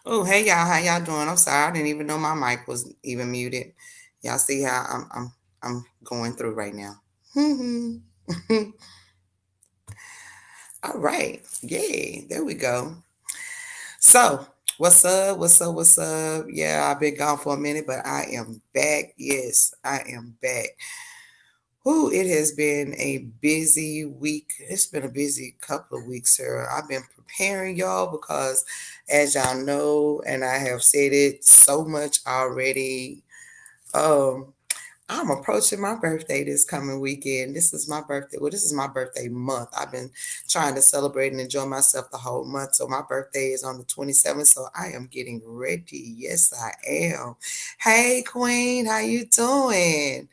Oh, hey y'all, how y'all doing? I'm sorry, I didn't even know my mic was even muted. Y'all see how I'm going through right now. All right, yay, there we go. So, what's up? What's up? What's up? Yeah, I've been gone for a minute, but I am back. Yes, I am back. Whew, it has been a busy week. It's been a busy couple of weeks, sir. I've been preparing y'all because, as y'all know, and I have said it so much already, um, I'm approaching my birthday this coming weekend. This is my birthday. Well, this is my birthday month. I've been trying to celebrate and enjoy myself the whole month. So my birthday is on the 27th. So I am getting ready. Yes, I am. Hey, Queen, how you doing?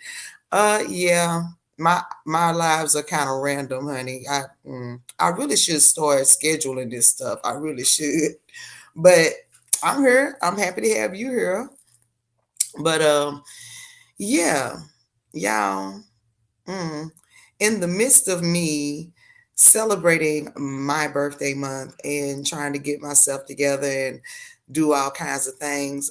Yeah, my lives are kind of random, honey. I really should start scheduling this stuff. I really should, but I'm here. I'm happy to have you here. But yeah, y'all. Mm, in the midst of me celebrating my birthday month and trying to get myself together and do all kinds of things,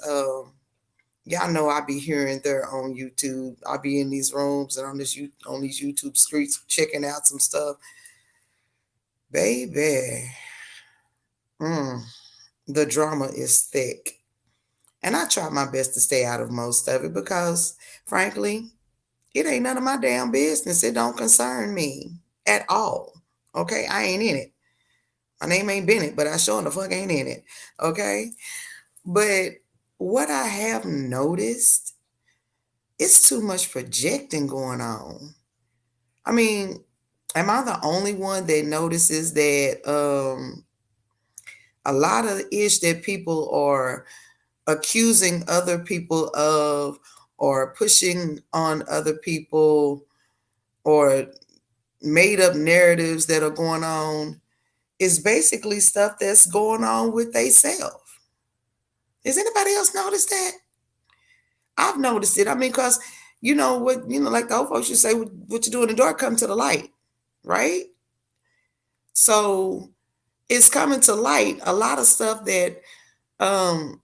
y'all know I be hearing there on YouTube. I be in these rooms and on these YouTube streets checking out some stuff. Baby, mm, the drama is thick. And I try my best to stay out of most of it because, frankly, it ain't none of my damn business. It don't concern me at all. Okay, I ain't in it. My name ain't Bennett, but I sure the fuck ain't in it. Okay, but what I have noticed, it's too much projecting going on. I mean, am I the only one that notices that a lot of the ish that people are accusing other people of or pushing on other people or made up narratives that are going on is basically stuff that's going on with they self. Has anybody else noticed that? I've noticed it. I mean, because like the old folks used to say, what you do in the dark, come to the light, right? So it's coming to light a lot of stuff that um,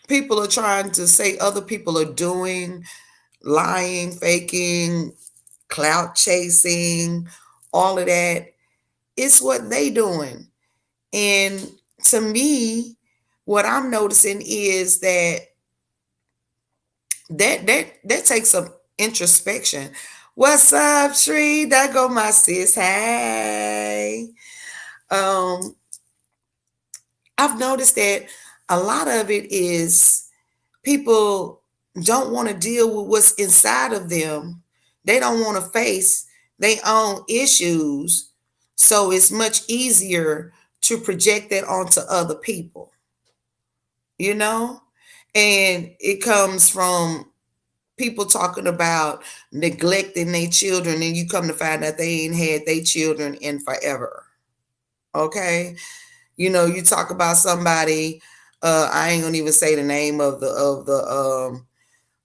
people are trying to say other people are doing, lying, faking, clout chasing, all of that. It's what they doing. And to me, what I'm noticing is that takes some introspection. What's up, Tree? There go my sis. Hey. Um, I've noticed that a lot of it is people don't want to deal with what's inside of them. They don't want to face their own issues. So it's much easier to project that onto other people, you know? And it comes from people talking about neglecting their children, and you come to find out they ain't had their children in forever. Okay? You talk about somebody, I ain't gonna even say the name of the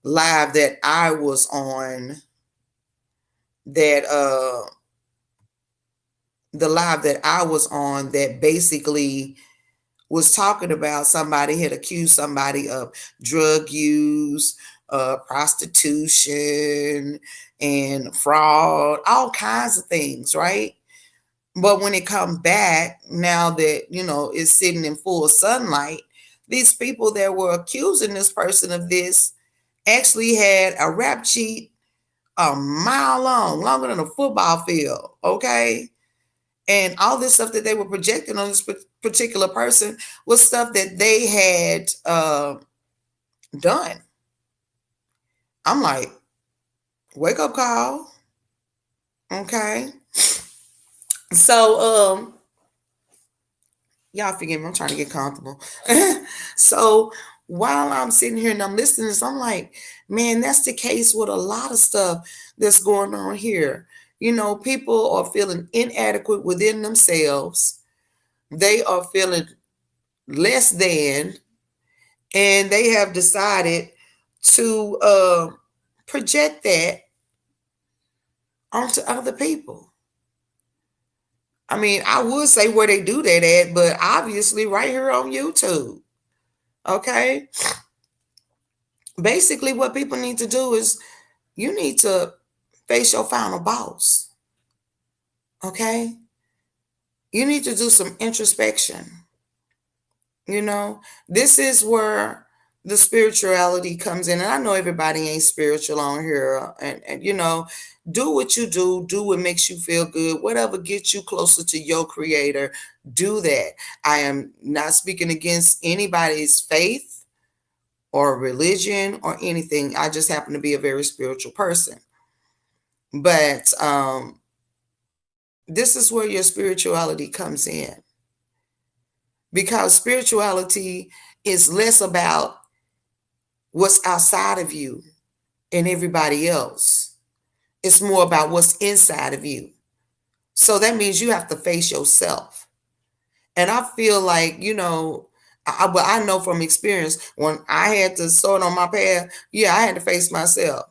live that I was on, that the live that I was on that basically was talking about somebody had accused somebody of drug use, prostitution, and fraud, all kinds of things, right? But when it comes back, now that, it's sitting in full sunlight, these people that were accusing this person of this actually had a rap sheet a mile long, longer than a football field, okay? And all this stuff that they were projecting on this particular person was stuff that they had done. I'm like, wake up call, okay? So, y'all forgive me, I'm trying to get comfortable. So while I'm sitting here and I'm listening to this, I'm like, man, that's the case with a lot of stuff that's going on here. People are feeling inadequate within themselves. They are feeling less than, and they have decided to project that onto other people. I mean, I would say where they do that at, but obviously right here on YouTube. Okay. Basically, what people need to do is you need to face your final boss. Okay. You need to do some introspection. You know, this is where the spirituality comes in. And I know everybody ain't spiritual on here. And you know, do what you do what makes you feel good, whatever gets you closer to your creator, do that. I am not speaking against anybody's faith or religion or anything. I just happen to be a very spiritual person. But this is where your spirituality comes in, because spirituality is less about what's outside of you and everybody else. It's more about what's inside of you. So that means you have to face yourself. And I feel like, you know, well, I know from experience when I had to sort on my path, yeah, I had to face myself.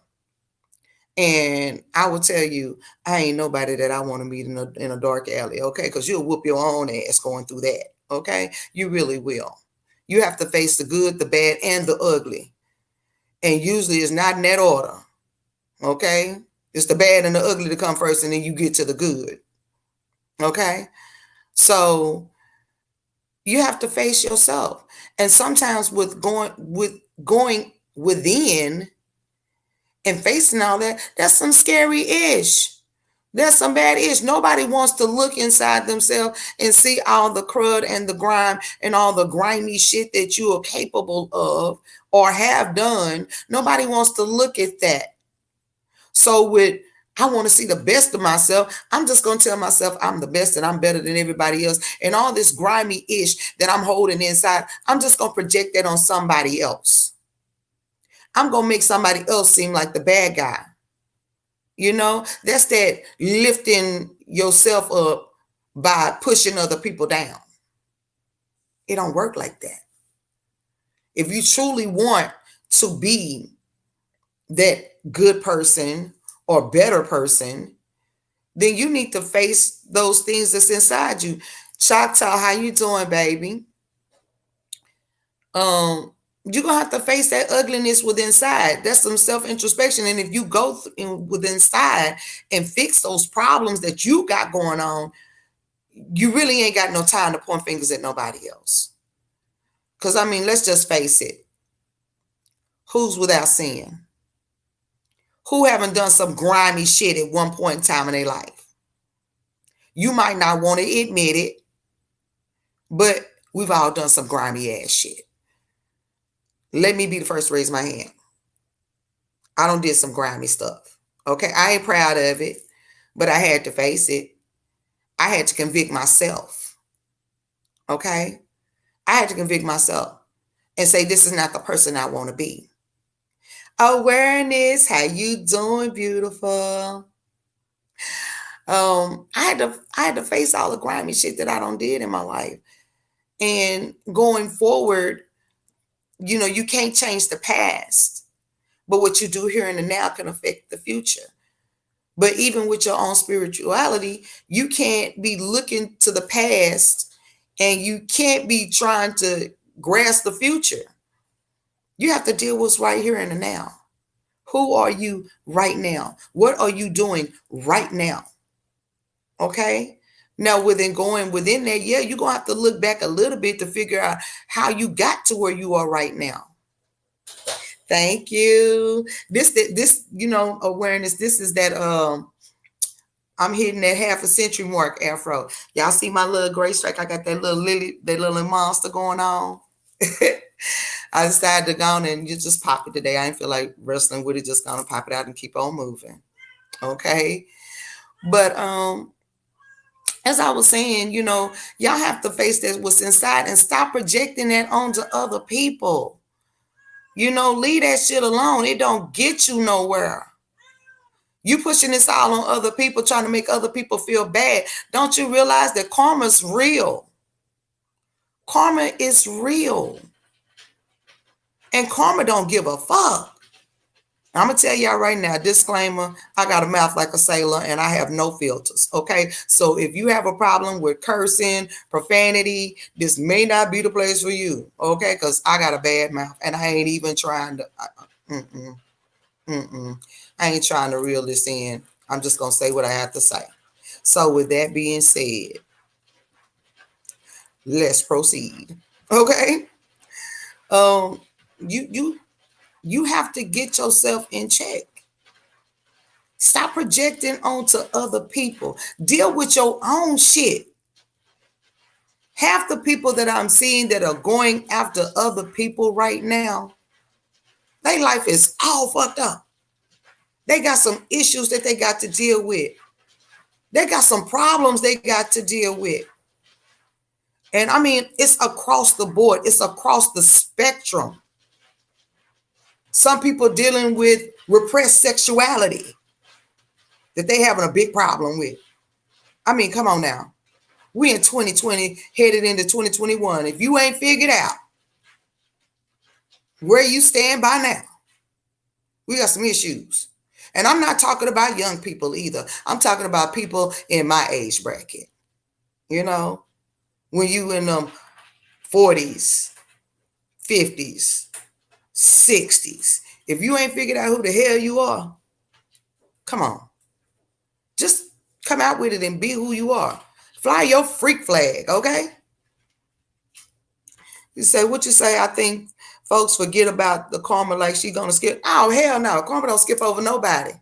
And I will tell you, I ain't nobody that I want to meet in a dark alley, okay? Because you'll whoop your own ass going through that, okay? You really will. You have to face the good, the bad, and the ugly. And usually it's not in that order, okay? It's the bad and the ugly to come first, and then you get to the good, okay? So you have to face yourself. And sometimes with going within and facing all that, that's some scary ish. That's some bad ish. Nobody wants to look inside themselves and see all the crud and the grime and all the grimy shit that you are capable of or have done. Nobody wants to look at that. So with I want to see the best of myself, I'm just going to tell myself I'm the best and I'm better than everybody else. And all this grimy ish that I'm holding inside, I'm just going to project that on somebody else. I'm going to make somebody else seem like the bad guy. You know, that's that lifting yourself up by pushing other people down. It don't work like that. If you truly want to be that good person or better person, then you need to face those things that's inside you. Choctaw, how you doing, baby? You're gonna have to face that ugliness within inside. That's some self-introspection. And if you go within inside and fix those problems that you got going on, you really ain't got no time to point fingers at nobody else. Because I mean, let's just face it. Who's without sin? Who haven't done some grimy shit at one point in time in their life? You might not want to admit it, but we've all done some grimy ass shit. Let me be the first to raise my hand. I done did some grimy stuff. Okay, I ain't proud of it, but I had to face it. I had to convict myself. Okay, I had to convict myself and say this is not the person I want to be. Awareness, how you doing, beautiful? I had to face all the grimy shit that I done did in my life. And going forward, you know, you can't change the past, but what you do here in the now can affect the future. But even with your own spirituality, you can't be looking to the past and you can't be trying to grasp the future. You have to deal with what's right here in the now. Who are you right now? What are you doing right now? Okay. Now, going within that, yeah, you're gonna have to look back a little bit to figure out how you got to where you are right now. Thank you. This, you know, awareness. This is that I'm hitting that half a century mark, Afro. Y'all see my little gray strike? I got that little lily, that little monster going on. I decided to go on and you just pop it today. I ain't feel like wrestling with it, just gonna pop it out and keep on moving. Okay. But as I was saying, you know, y'all have to face that what's inside and stop projecting that onto other people. You know, leave that shit alone. It don't get you nowhere. You pushing this all on other people, trying to make other people feel bad. Don't you realize that karma's real? Karma is real. And karma don't give a fuck. I'm going to tell y'all right now, disclaimer, I got a mouth like a sailor and I have no filters, okay? So if you have a problem with cursing, profanity, this may not be the place for you, okay? Because I got a bad mouth and I ain't even trying to, I ain't trying to reel this in. I'm just going to say what I have to say. So with that being said, let's proceed, okay? Um, you, you, you have to get yourself in check. Stop projecting onto other people. Deal with your own shit. Half the people that I'm seeing that are going after other people right now, their life is all fucked up. They got some issues that they got to deal with. They got some problems they got to deal with. And I mean, it's across the board. It's across the spectrum. Some people dealing with repressed sexuality that they having a big problem with. I mean, come on now. We in 2020 headed into 2021. If you ain't figured out where you stand by now, we got some issues. And I'm not talking about young people either. I'm talking about people in my age bracket. You know, when you in them 40s, 50s, 60s. If you ain't figured out who the hell you are, come on. Just come out with it and be who you are. Fly your freak flag, okay? You say, what you say? I think folks forget about the karma like she gonna skip. Oh, hell no. Karma don't skip over nobody.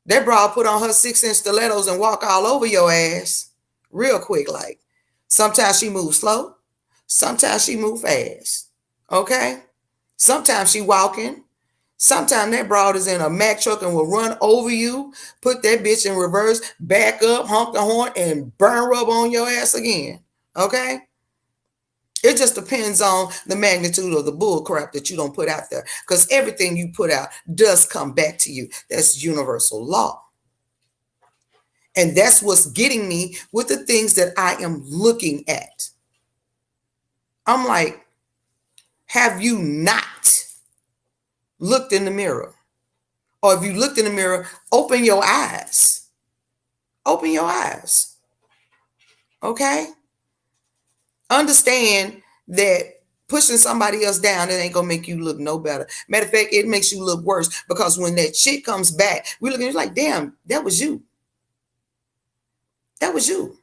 That broad put on her 6-inch stilettos and walk all over your ass real quick like. Sometimes she moves slow. Sometimes she move fast. Okay? Sometimes she walking. Sometimes that broad is in a Mack truck and will run over you, put that bitch in reverse, back up, honk the horn, and burn rub on your ass again. Okay? It just depends on the magnitude of the bull crap that you don't put out there. Because everything you put out does come back to you. That's universal law. And that's what's getting me with the things that I am looking at. I'm like, have you not looked in the mirror? Or if you looked in the mirror, open your eyes. Open your eyes. Okay? Understand that pushing somebody else down, it ain't gonna make you look no better. Matter of fact, it makes you look worse because when that shit comes back, we look at it like, damn, that was you. That was you.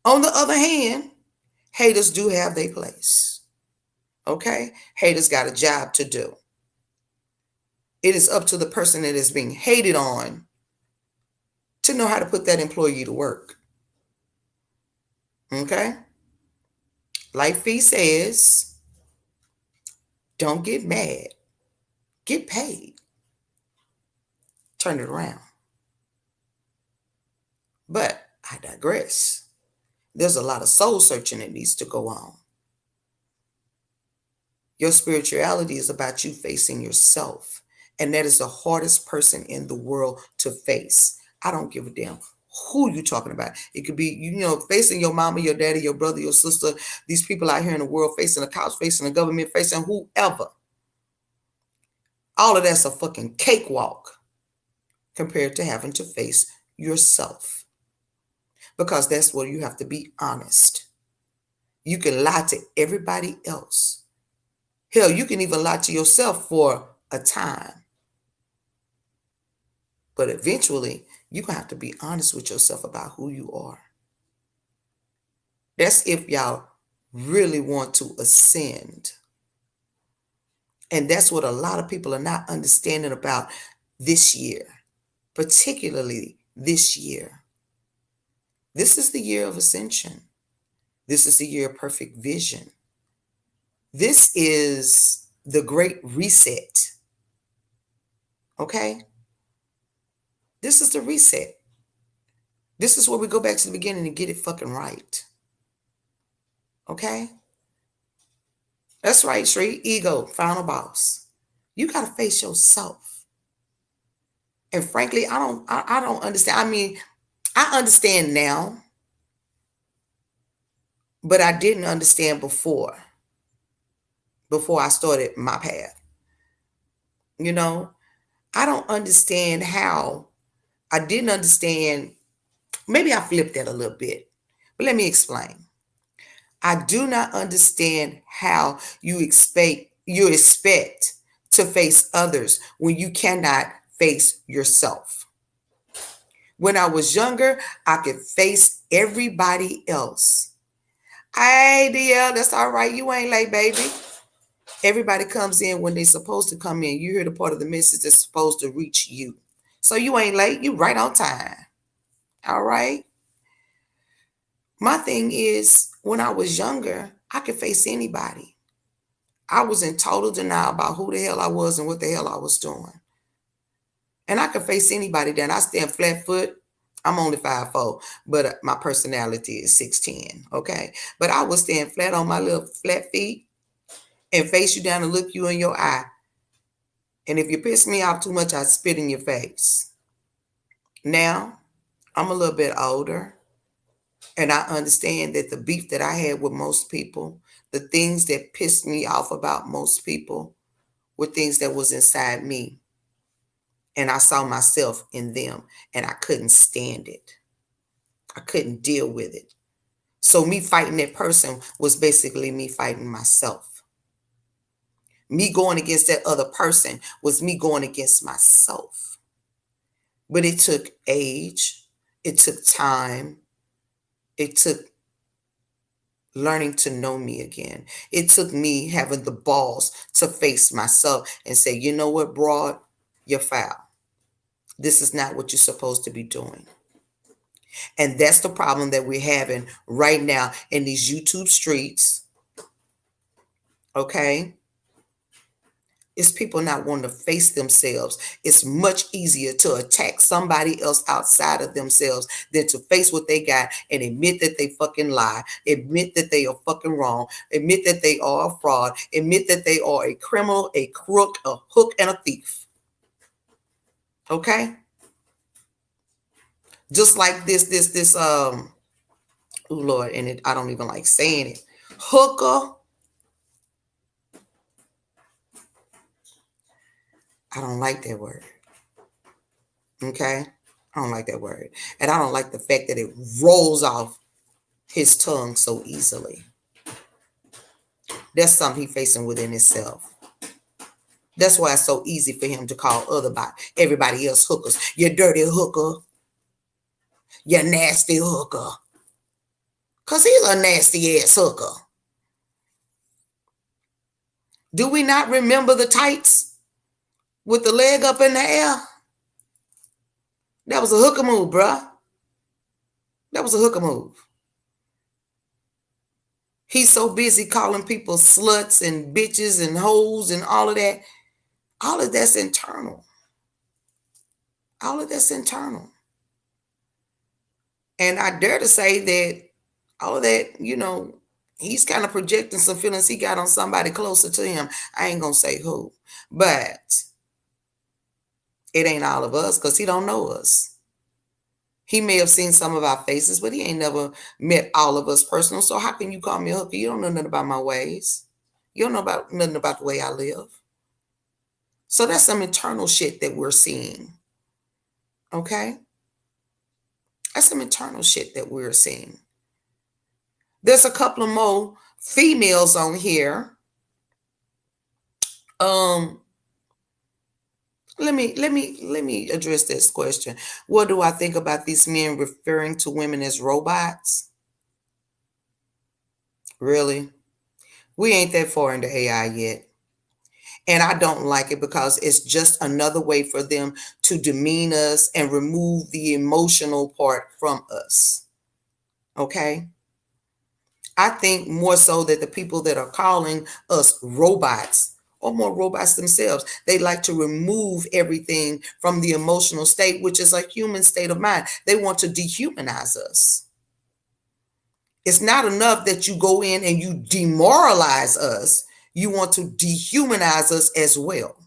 On the other hand, haters do have their place. Okay? Haters got a job to do. It is up to the person that is being hated on to know how to put that employee to work. Okay? Like Fee says, don't get mad. Get paid. Turn it around. But I digress. There's a lot of soul searching that needs to go on. Your spirituality is about you facing yourself. And that is the hardest person in the world to face. I don't give a damn who you talking about. It could be, facing your mama, your daddy, your brother, your sister, these people out here in the world facing the cops, facing the government, facing whoever. All of that's a fucking cakewalk compared to having to face yourself. Because that's where you have to be honest. You can lie to everybody else. Hell, you can even lie to yourself for a time. But eventually, you're going to have to be honest with yourself about who you are. That's if y'all really want to ascend. And that's what a lot of people are not understanding about this year, particularly this year. This is the year of ascension. This is the year of perfect vision. This is the great reset. Okay? This is the reset. This is where we go back to the beginning and get it fucking right. Okay? That's right, Shree. Ego, final boss. You got to face yourself. And frankly, I don't understand. I mean, I understand now, but I didn't understand before I started my path. I don't understand how. I didn't understand. Maybe I flipped that a little bit, but let me explain. I do not understand how you expect to face others when you cannot face yourself. When I was younger, I could face everybody else. Hey, DL, that's all right. You ain't late, baby. Everybody comes in when they're supposed to come in. You hear the part of the message that's supposed to reach you. So you ain't late. You right on time. All right. My thing is, when I was younger, I could face anybody. I was in total denial about who the hell I was and what the hell I was doing. And I could face anybody then. I stand flat foot. I'm only 5'4", but my personality is 6'10", okay? But I would stand flat on my little flat feet and face you down and look you in your eye. And if you piss me off too much, I'd spit in your face. Now, I'm a little bit older, and I understand that the beef that I had with most people, the things that pissed me off about most people, were things that was inside me. And I saw myself in them, and I couldn't stand it. I couldn't deal with it. So me fighting that person was basically me fighting myself. Me going against that other person was me going against myself. But it took age, it took time, it took learning to know me again. It took me having the balls to face myself and say, you know what, broad, you're foul. This is not what you're supposed to be doing. And that's the problem that we're having right now in these YouTube streets. Okay? It's people not wanting to face themselves. It's much easier to attack somebody else outside of themselves than to face what they got and admit that they fucking lie, admit that they are fucking wrong, admit that they are a fraud, admit that they are a criminal, a crook, a hook, and a thief. Okay? Just like oh Lord, and I don't even like saying it. Hooker. I don't like that word. Okay? I don't like that word. And I don't like the fact that it rolls off his tongue so easily. That's something he's facing within himself. That's why it's so easy for him to call everybody else hookers. You dirty hooker. You nasty hooker. Because he's a nasty ass hooker. Do we not remember the tights with the leg up in the air? That was a hooker move, bruh. That was a hooker move. He's so busy calling people sluts and bitches and hoes and all of that. All of that's internal. All of that's internal. And I dare to say that all of that, he's kind of projecting some feelings he got on somebody closer to him. I ain't going to say who, but it ain't all of us because he don't know us. He may have seen some of our faces, but he ain't never met all of us personal. So how can you call me a hooker? You don't know nothing about my ways. You don't know nothing about the way I live. So that's some internal shit that we're seeing. Okay? That's some internal shit that we're seeing. There's a couple of more females on here. Let me address this question. What do I think about these men referring to women as robots? Really? We ain't that far into AI yet. And I don't like it because it's just another way for them to demean us and remove the emotional part from us. Okay? I think more so that the people that are calling us robots or more robots themselves, they like to remove everything from the emotional state, which is a human state of mind. They want to dehumanize us. It's not enough that you go in and you demoralize us. You want to dehumanize us as well.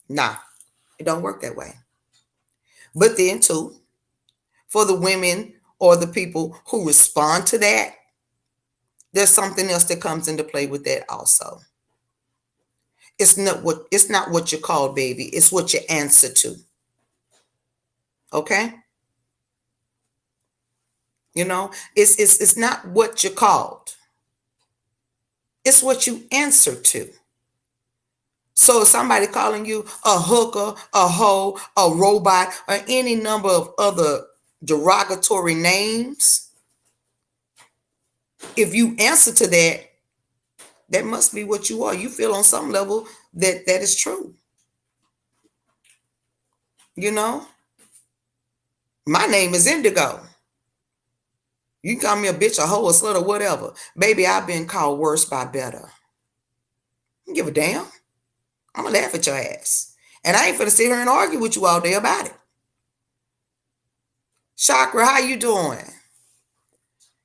Nah, it don't work that way. But then too, for the women or the people who respond to that, there's something else that comes into play with that also. It's not what you're called, baby. It's what you answer to. Okay? It's not what you're called. It's what you answer to. So if somebody calling you a hooker, a hoe, a robot, or any number of other derogatory names, if you answer to that, that must be what you are. You feel on some level that that is true. You know, my name is Indigo. You can call me a bitch, a hoe, a slut, or whatever. Baby, I've been called worse by better. I don't give a damn. I'm gonna laugh at your ass. And I ain't finna sit here and argue with you all day about it. Chakra, how you doing?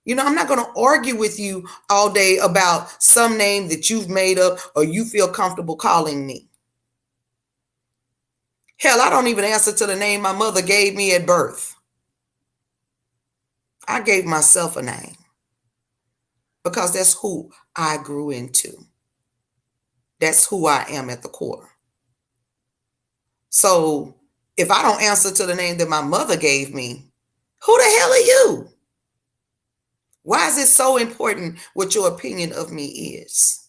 I'm not going to argue with you all day about some name that you've made up or you feel comfortable calling me. Hell, I don't even answer to the name my mother gave me at birth. I gave myself a name because that's who I grew into. That's who I am at the core. So if I don't answer to the name that my mother gave me, who the hell are you? Why is it so important what your opinion of me is?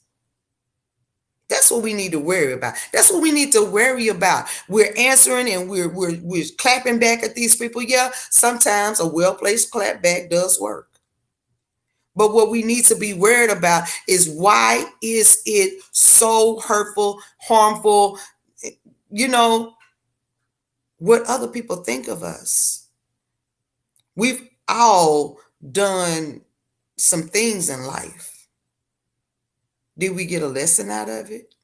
That's what we need to worry about. That's what we need to worry about. We're answering and we're clapping back at these people. Yeah, sometimes a well-placed clap back does work. But what we need to be worried about is why is it so hurtful, harmful, what other people think of us. We've all done some things in life. Did we get a lesson out of it?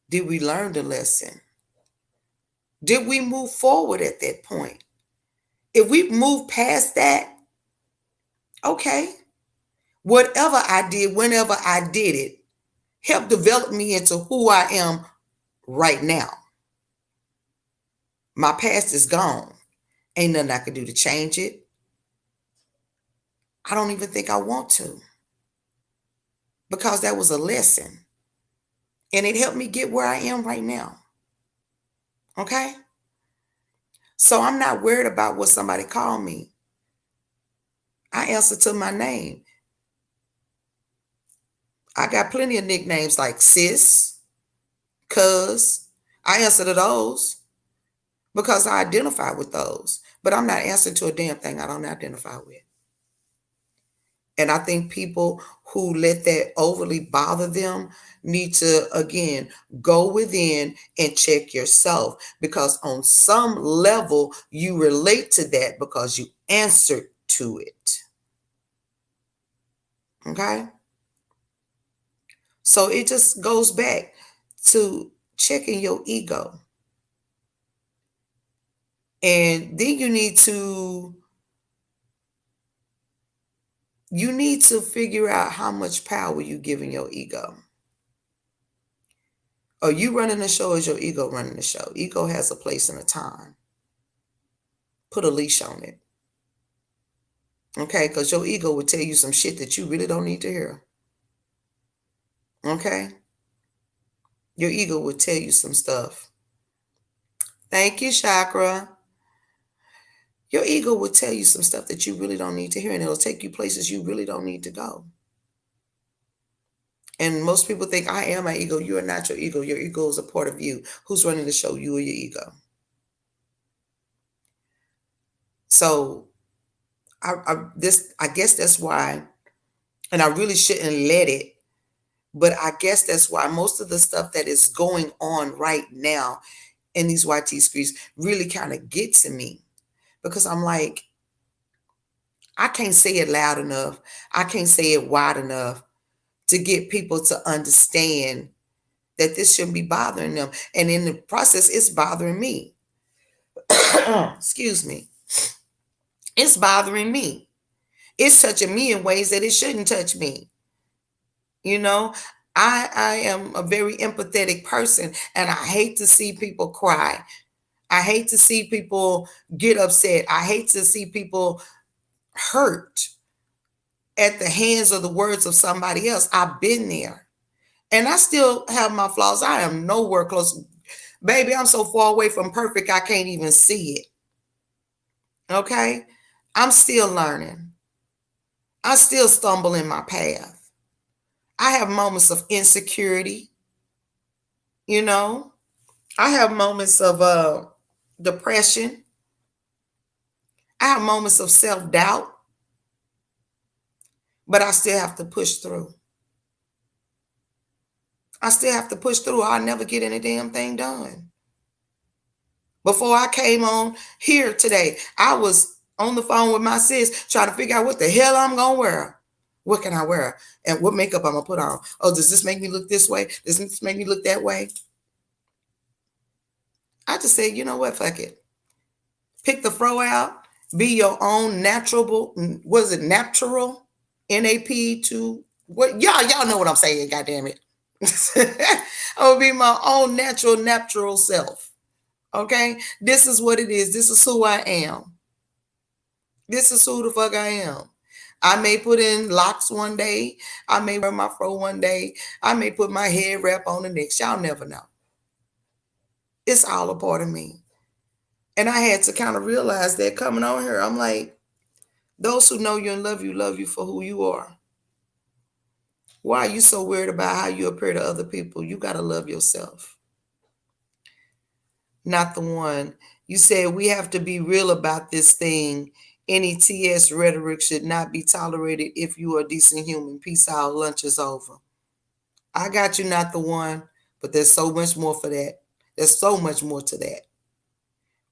Did we learn the lesson? Did we move forward at that point? If we move past that, okay, whatever I did, whenever I did it, helped develop me into who I am right now. My past is gone. Ain't nothing I can do to change it. I don't even think I want to, because that was a lesson. And it helped me get where I am right now. Okay? So I'm not worried about what somebody called me. I answer to my name. I got plenty of nicknames like sis, cuz. I answer to those because I identify with those. But I'm not answering to a damn thing I don't identify with. And I think people who let that overly bother them need to, again, go within and check yourself, because on some level you relate to that because you answered to it. Okay? So it just goes back to checking your ego. And then you need to figure out how much power you giving your ego. Are you running the show or is your ego running the show? Ego has a place and a time. Put a leash on it. Okay? Because your ego will tell you some shit that you really don't need to hear. Okay? Your ego will tell you some stuff. Thank you, Chakra. Your ego will tell you some stuff that you really don't need to hear, and it'll take you places you really don't need to go. And most people think, I am my ego. You are not your ego. Your ego is a part of you. Who's running the show? You or your ego? So I guess that's why, and I really shouldn't let it, but I guess that's why most of the stuff that is going on right now in these YT streets really kind of get to me, because I'm like, I can't say it loud enough. I can't say it wide enough to get people to understand that this shouldn't be bothering them. And in the process, it's bothering me. Excuse me. It's bothering me. It's touching me in ways that it shouldn't touch me. I am a very empathetic person, and I hate to see people cry. I hate to see people get upset. I hate to see people hurt at the hands of the words of somebody else. I've been there. And I still have my flaws. I am nowhere close. Baby, I'm so far away from perfect, I can't even see it. Okay? I'm still learning. I still stumble in my path. I have moments of insecurity, you know. I have moments of depression. I have moments of self-doubt, but I still have to push through. I still have to push through. I'll never get any damn thing done. Before I came on here today, I was on the phone with my sis trying to figure out what the hell I'm gonna wear. What can I wear? And what makeup I'm gonna put on? Oh, does this make me look this way? Does this make me look that way? I just said, you know what? Fuck it. Pick the fro out. Be your own natural. Was it natural? NAP to what? Y'all know what I'm saying. God damn it. I will be my own natural self. Okay, this is what it is. This is who I am. This is who the fuck I am. I may put in locks one day. I may wear my fro one day. I may put my head wrap on the next. Y'all never know. It's all a part of me. And I had to kind of realize that coming on here, I'm like, those who know you and love you for who you are. Why are you so worried about how you appear to other people? You got to love yourself. Not the one. You said we have to be real about this thing. Any TS rhetoric should not be tolerated if you are a decent human. Peace out. Lunch is over. I got you, not the one, but there's so much more for that. There's so much more to that.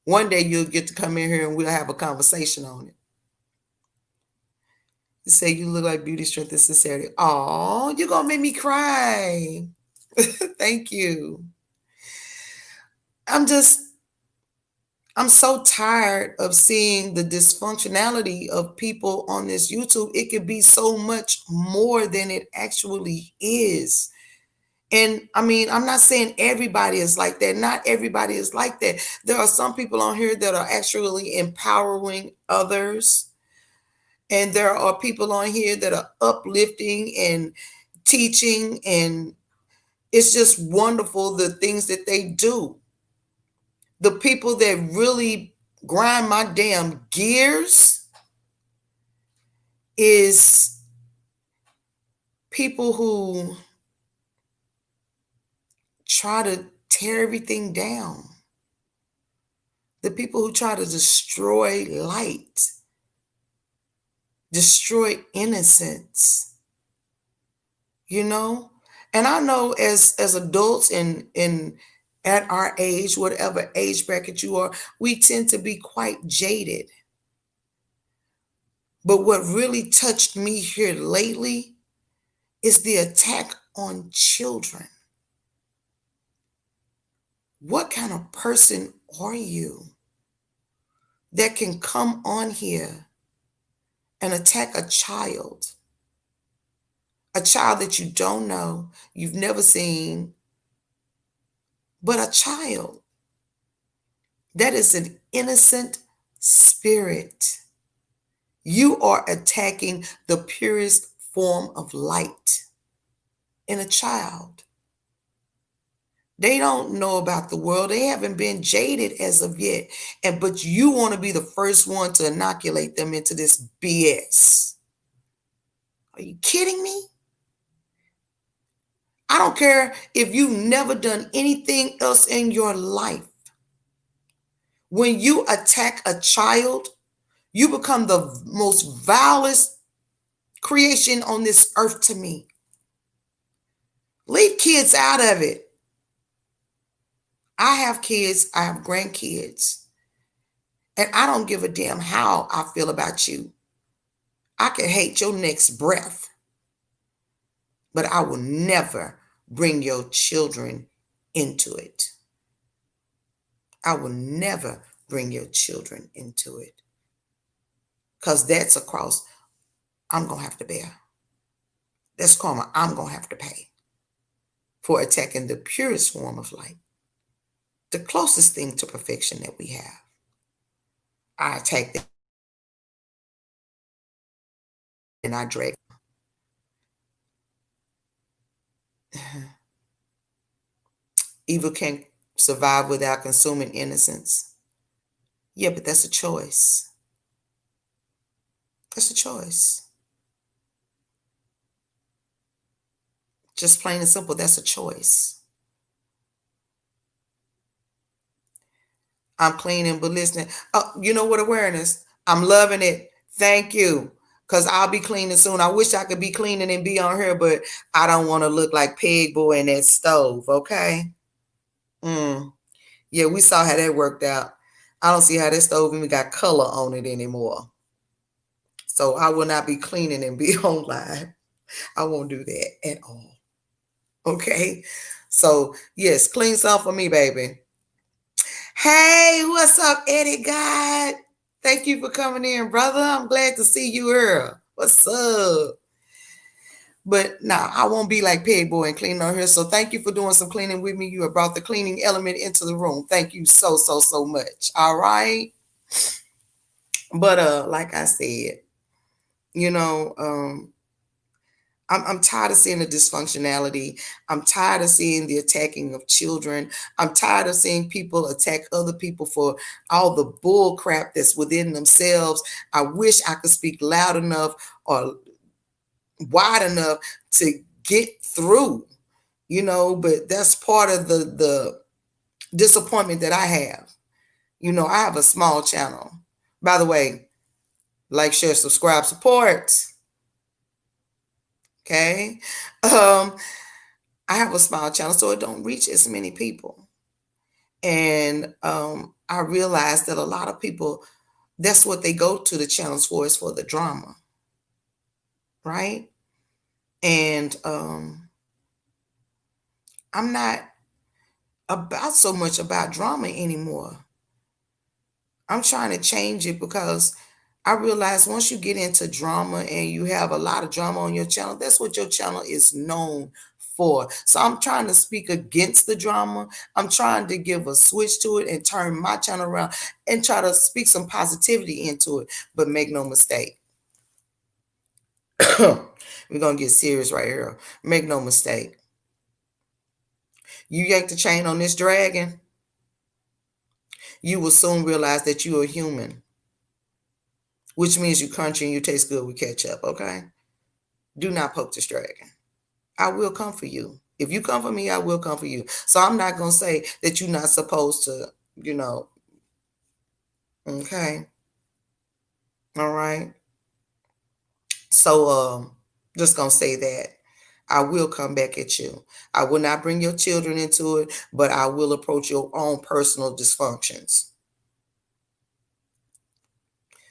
One day you'll get to come in here and we'll have a conversation on it. You say you look like beauty, strength, and sincerity. Oh, you're going to make me cry. Thank you. I'm so tired of seeing the dysfunctionality of people on this YouTube. It could be so much more than it actually is. And I mean, I'm not saying everybody is like that. Not everybody is like that. There are some people on here that are actually empowering others. And there are people on here that are uplifting and teaching. And it's just wonderful the things that they do. The people that really grind my damn gears is people who try to tear everything down. The people who try to destroy light, destroy innocence, you know? And I know as adults in at our age, whatever age bracket you are, we tend to be quite jaded. But what really touched me here lately is the attack on children. What kind of person are you that can come on here and attack a child that you don't know, you've never seen, but a child that is an innocent spirit? You are attacking the purest form of light in a child. They don't know about the world. They haven't been jaded as of yet. But you want to be the first one to inoculate them into this BS. Are you kidding me? I don't care if you've never done anything else in your life. When you attack a child, you become the most vilest creation on this earth to me. Leave kids out of it. I have kids, I have grandkids, and I don't give a damn how I feel about you. I can hate your next breath, but I will never bring your children into it. I will never bring your children into it, because that's a cross I'm going to have to bear. That's karma I'm going to have to pay for attacking the purest form of light, the closest thing to perfection that we have. I attack that and I drag. Evil can't survive without consuming innocence. Yeah, but that's a choice. That's a choice. Just plain and simple, that's a choice. I'm cleaning, but listening. Oh, you know what, awareness? I'm loving it. Thank you. Because I'll be cleaning soon. I wish I could be cleaning and be on here, but I don't want to look like Pig Boy in that stove, okay? Mm. Yeah, we saw how that worked out. I don't see how that stove even got color on it anymore. So I will not be cleaning and be on live. I won't do that at all. Okay. So yes, clean some for me, baby. Hey, what's up, Eddie God? Thank you for coming in, brother. I'm glad to see you here. What's up? But nah, I won't be like Pig Boy and cleaning on here. So thank you for doing some cleaning with me. You have brought the cleaning element into the room. Thank you so, so, so much. All right. But like I said, you know, I'm tired of seeing the dysfunctionality. I'm tired of seeing the attacking of children. I'm tired of seeing people attack other people for all the bull crap that's within themselves. I wish I could speak loud enough or wide enough to get through, but that's part of the disappointment that I have. I have a small channel. By the way, like, share, subscribe, support. Okay. I have a small channel, so it don't reach as many people. And I realized that a lot of people, that's what they go to the channels for, is for the drama. Right. And I'm not about so much about drama anymore. I'm trying to change it because I realize once you get into drama and you have a lot of drama on your channel, that's what your channel is known for. So I'm trying to speak against the drama. I'm trying to give a switch to it and turn my channel around and try to speak some positivity into it. But make no mistake, we're going to get serious right here. Make no mistake. You yank the chain on this dragon, you will soon realize that you are human, which means you crunchy and you taste good with ketchup, okay? Do not poke this dragon. I will come for you. If you come for me, I will come for you. So I'm not going to say that you're not supposed to, okay? All right. So just going to say that. I will come back at you. I will not bring your children into it, but I will approach your own personal dysfunctions.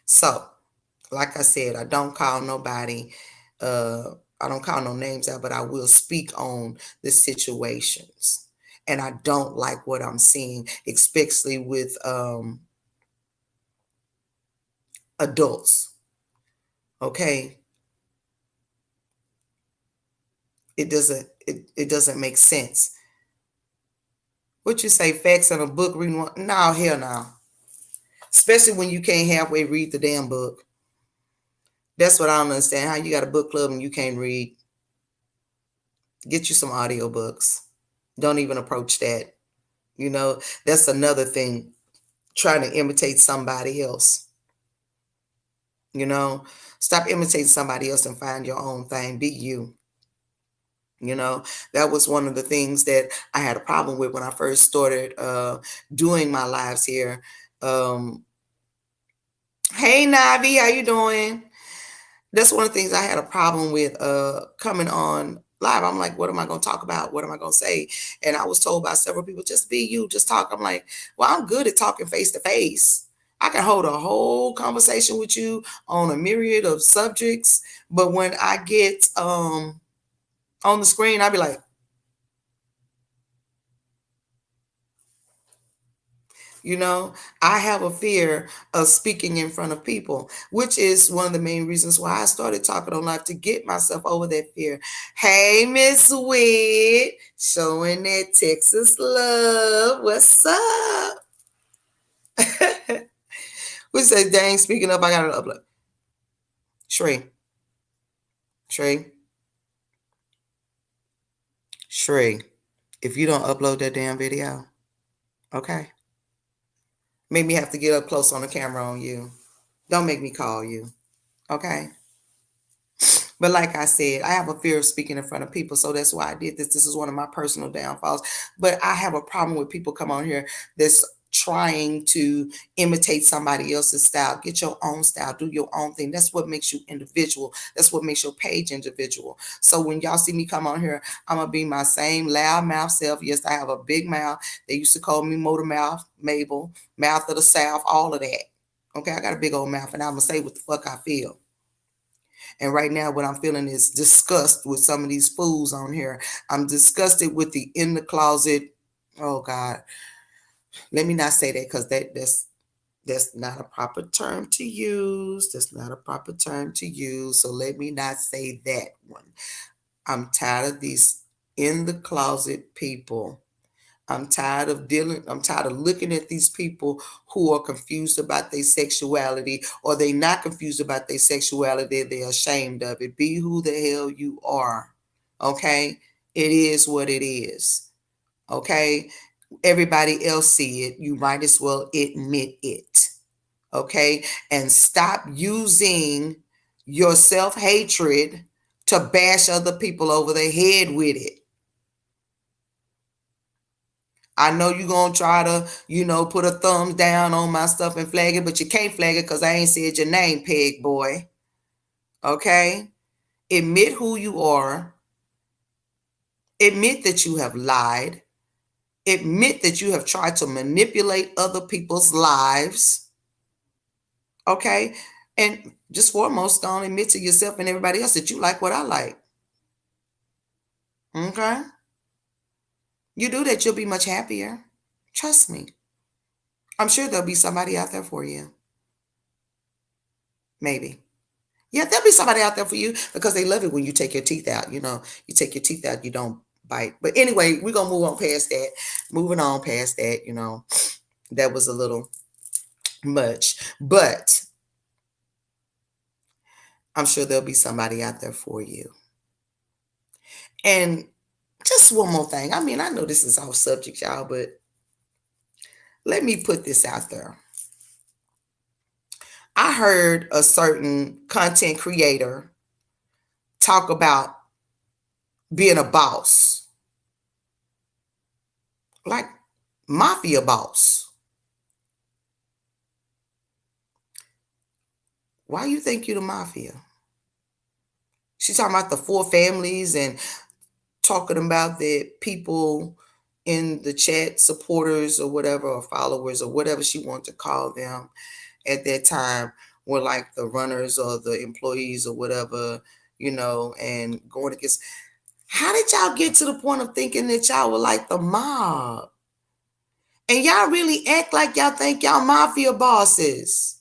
So, like I said, I don't call nobody, I don't call no names out, but I will speak on the situations. And I don't like what I'm seeing, especially with adults. Okay. It doesn't make sense. What you say, facts in a book reading one? No, hell no. Especially when you can't halfway read the damn book. That's what I don't understand. How you got a book club and you can't read? Get you some audiobooks. Don't even approach that. That's another thing, trying to imitate somebody else. Stop imitating somebody else and find your own thing. Be you. That was one of the things that I had a problem with when I first started doing my lives here. Hey, Navi, how you doing? That's one of the things I had a problem with coming on live. I'm like, what am I going to talk about? What am I going to say? And I was told by several people, just be you, just talk. I'm like, well, I'm good at talking face to face. I can hold a whole conversation with you on a myriad of subjects. But when I get on the screen, I'll be like, I have a fear of speaking in front of people, which is one of the main reasons why I started talking on live, to get myself over that fear. Hey, Miss Witt, showing that Texas love. What's up? We say, dang, speaking up, I got to upload. Trey. Shree, if you don't upload that damn video, okay? Make me have to get up close on the camera on you. Don't make me call you, okay? But like I said, I have a fear of speaking in front of people, so that's why I did this. This is one of my personal downfalls. But I have a problem with people come on here that's trying to imitate somebody else's style. Get your own style, do your own thing. That's what makes you individual. That's what makes your page individual. So when y'all see me come on here, I'm gonna be my same loud mouth self. Yes, I have a big mouth. They used to call me Motor Mouth, Mabel, Mouth of the South, all of that. Okay, I got a big old mouth, and I'm gonna say what the fuck I feel. And right now, what I'm feeling is disgust with some of these fools on here. I'm disgusted with the in the closet. Oh God, let me not say that because that's not a proper term to use. That's not a proper term to use. So let me not say that one. I'm tired of these in the closet people. I'm tired of looking at these people who are confused about their sexuality, or they not confused about their sexuality, they're ashamed of it. Be who the hell you are. Okay? It is what it is. Okay? Everybody else see it. You might as well admit it. Okay? And stop using your self-hatred to bash other people over the head with it. I know you're going to try to, put a thumbs down on my stuff and flag it, but you can't flag it because I ain't said your name, peg boy. Okay? Admit who you are. Admit that you have lied. Admit that you have tried to manipulate other people's lives. Okay? And just foremost, don't admit to yourself and everybody else that you like what I like. Okay? You do that, you'll be much happier. Trust me. I'm sure there'll be somebody out there for you. Maybe. Yeah, there'll be somebody out there for you because they love it when you take your teeth out. You take your teeth out, you don't bite. But anyway, we're going to move on past that. Moving on past that, that was a little much. But I'm sure there'll be somebody out there for you. And just one more thing. I mean, I know this is off subject, y'all, but let me put this out there. I heard a certain content creator talk about being a boss, like mafia boss. Why you think you the mafia? She's talking about the four families and talking about the people in the chat, supporters or whatever, or followers or whatever she wanted to call them at that time, were like the runners or the employees or whatever, and going against. How did y'all get to the point of thinking that y'all were like the mob? And y'all really act like y'all think y'all mafia bosses.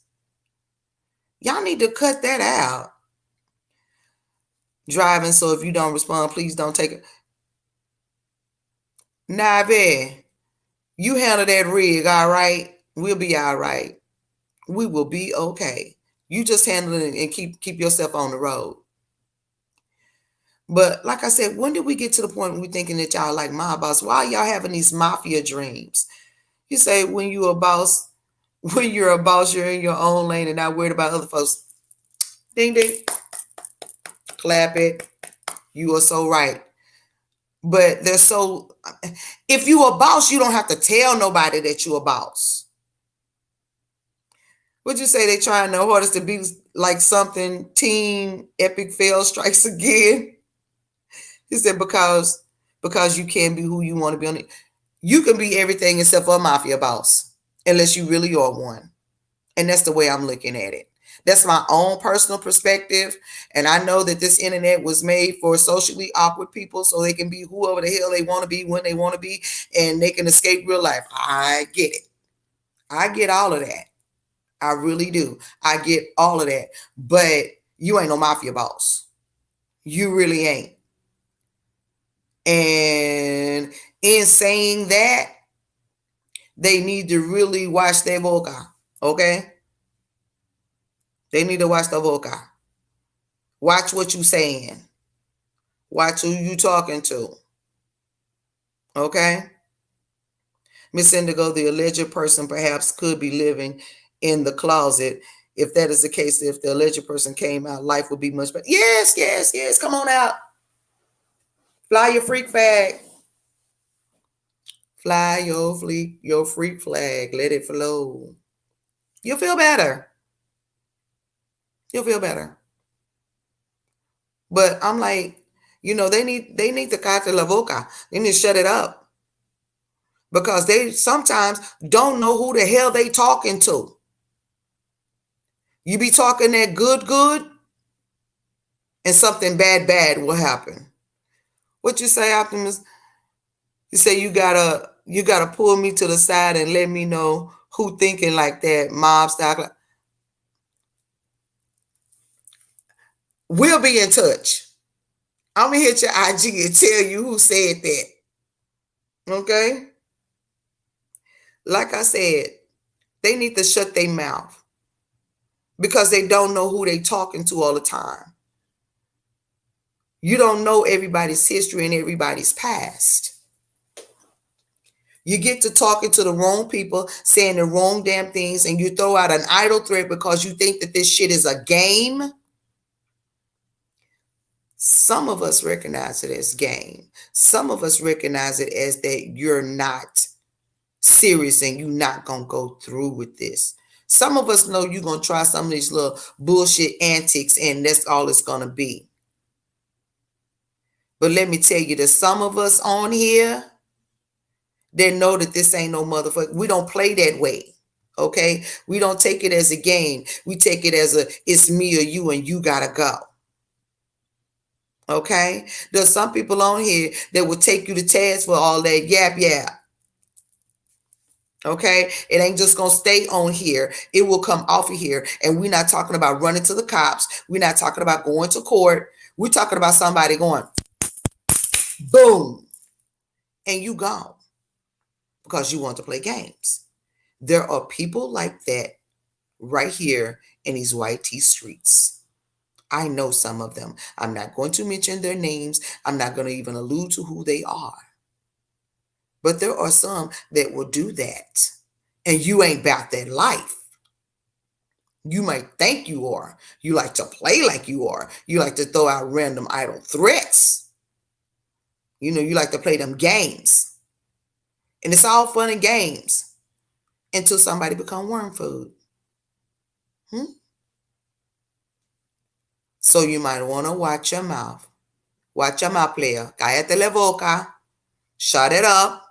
Y'all need to cut that out. Driving, so if you don't respond, please don't take it. Nah, babe, you handle that rig, all right? We'll be all right. We will be okay. You just handle it and keep yourself on the road. But like I said, when did we get to the point where we thinking that y'all like mob boss? Why y'all having these mafia dreams? You say when you're a boss, you're in your own lane and not worried about other folks. Ding ding. Clap it. You are so right. But if you a boss, you don't have to tell nobody that you a boss. Would you say they trying their hardest to be like something Team Epic Fail Strikes Again? He said because you can't be who you want to be on it. You can be everything except for a mafia boss, unless you really are one. And that's the way I'm looking at it. That's my own personal perspective. And I know that this internet was made for socially awkward people so they can be whoever the hell they want to be when they want to be, and they can escape real life. I get it. I get all of that. I really do. I get all of that. But you ain't no mafia boss. You really ain't. And in saying that, they need to really watch their vocal. Okay? They need to watch the vocal. Watch what you saying. Watch who you talking to. Okay? Miss Indigo, the alleged person perhaps could be living in the closet. If that is the case, if the alleged person came out, life would be much better. Yes, yes, yes. Come on out. Fly your freak flag. Fly your freak flag. Let it flow. You'll feel better. You'll feel better. But I'm like, they need to cállate la boca. They need to shut it up because they sometimes don't know who the hell they talking to. You be talking that good, and something bad will happen. What you say, Optimus? You say you gotta pull me to the side and let me know who thinking like that, mob style. We'll be in touch. I'm gonna hit your IG and tell you who said that. Okay? Like I said, they need to shut their mouth because they don't know who they talking to all the time. You don't know everybody's history and everybody's past. You get to talking to the wrong people, saying the wrong damn things, and you throw out an idle threat because you think that this shit is a game. Some of us recognize it as game. Some of us recognize it as that you're not serious and you're not going to go through with this. Some of us know you're going to try some of these little bullshit antics and that's all it's going to be. But let me tell you, there's some of us on here that know that this ain't no motherfucker. We don't play that way. Okay? We don't take it as a game. We take it as it's me or you and you got to go. Okay? There's some people on here that will take you to task for all that yap. Okay? It ain't just going to stay on here. It will come off of here. And we're not talking about running to the cops. We're not talking about going to court. We're talking about somebody going, boom, and you gone because you want to play games. There are people like that right here in these YT streets. I know some of them. I'm not going to mention their names. I'm not going to even allude to who they are. But there are some that will do that. And you ain't about that life. You might think you are. You like to play like you are. You like to throw out random idle threats. You like to play them games. And it's all fun and games until somebody become worm food. So you might want to watch your mouth. Watch your mouth, player. Cállate la boca. Shut it up.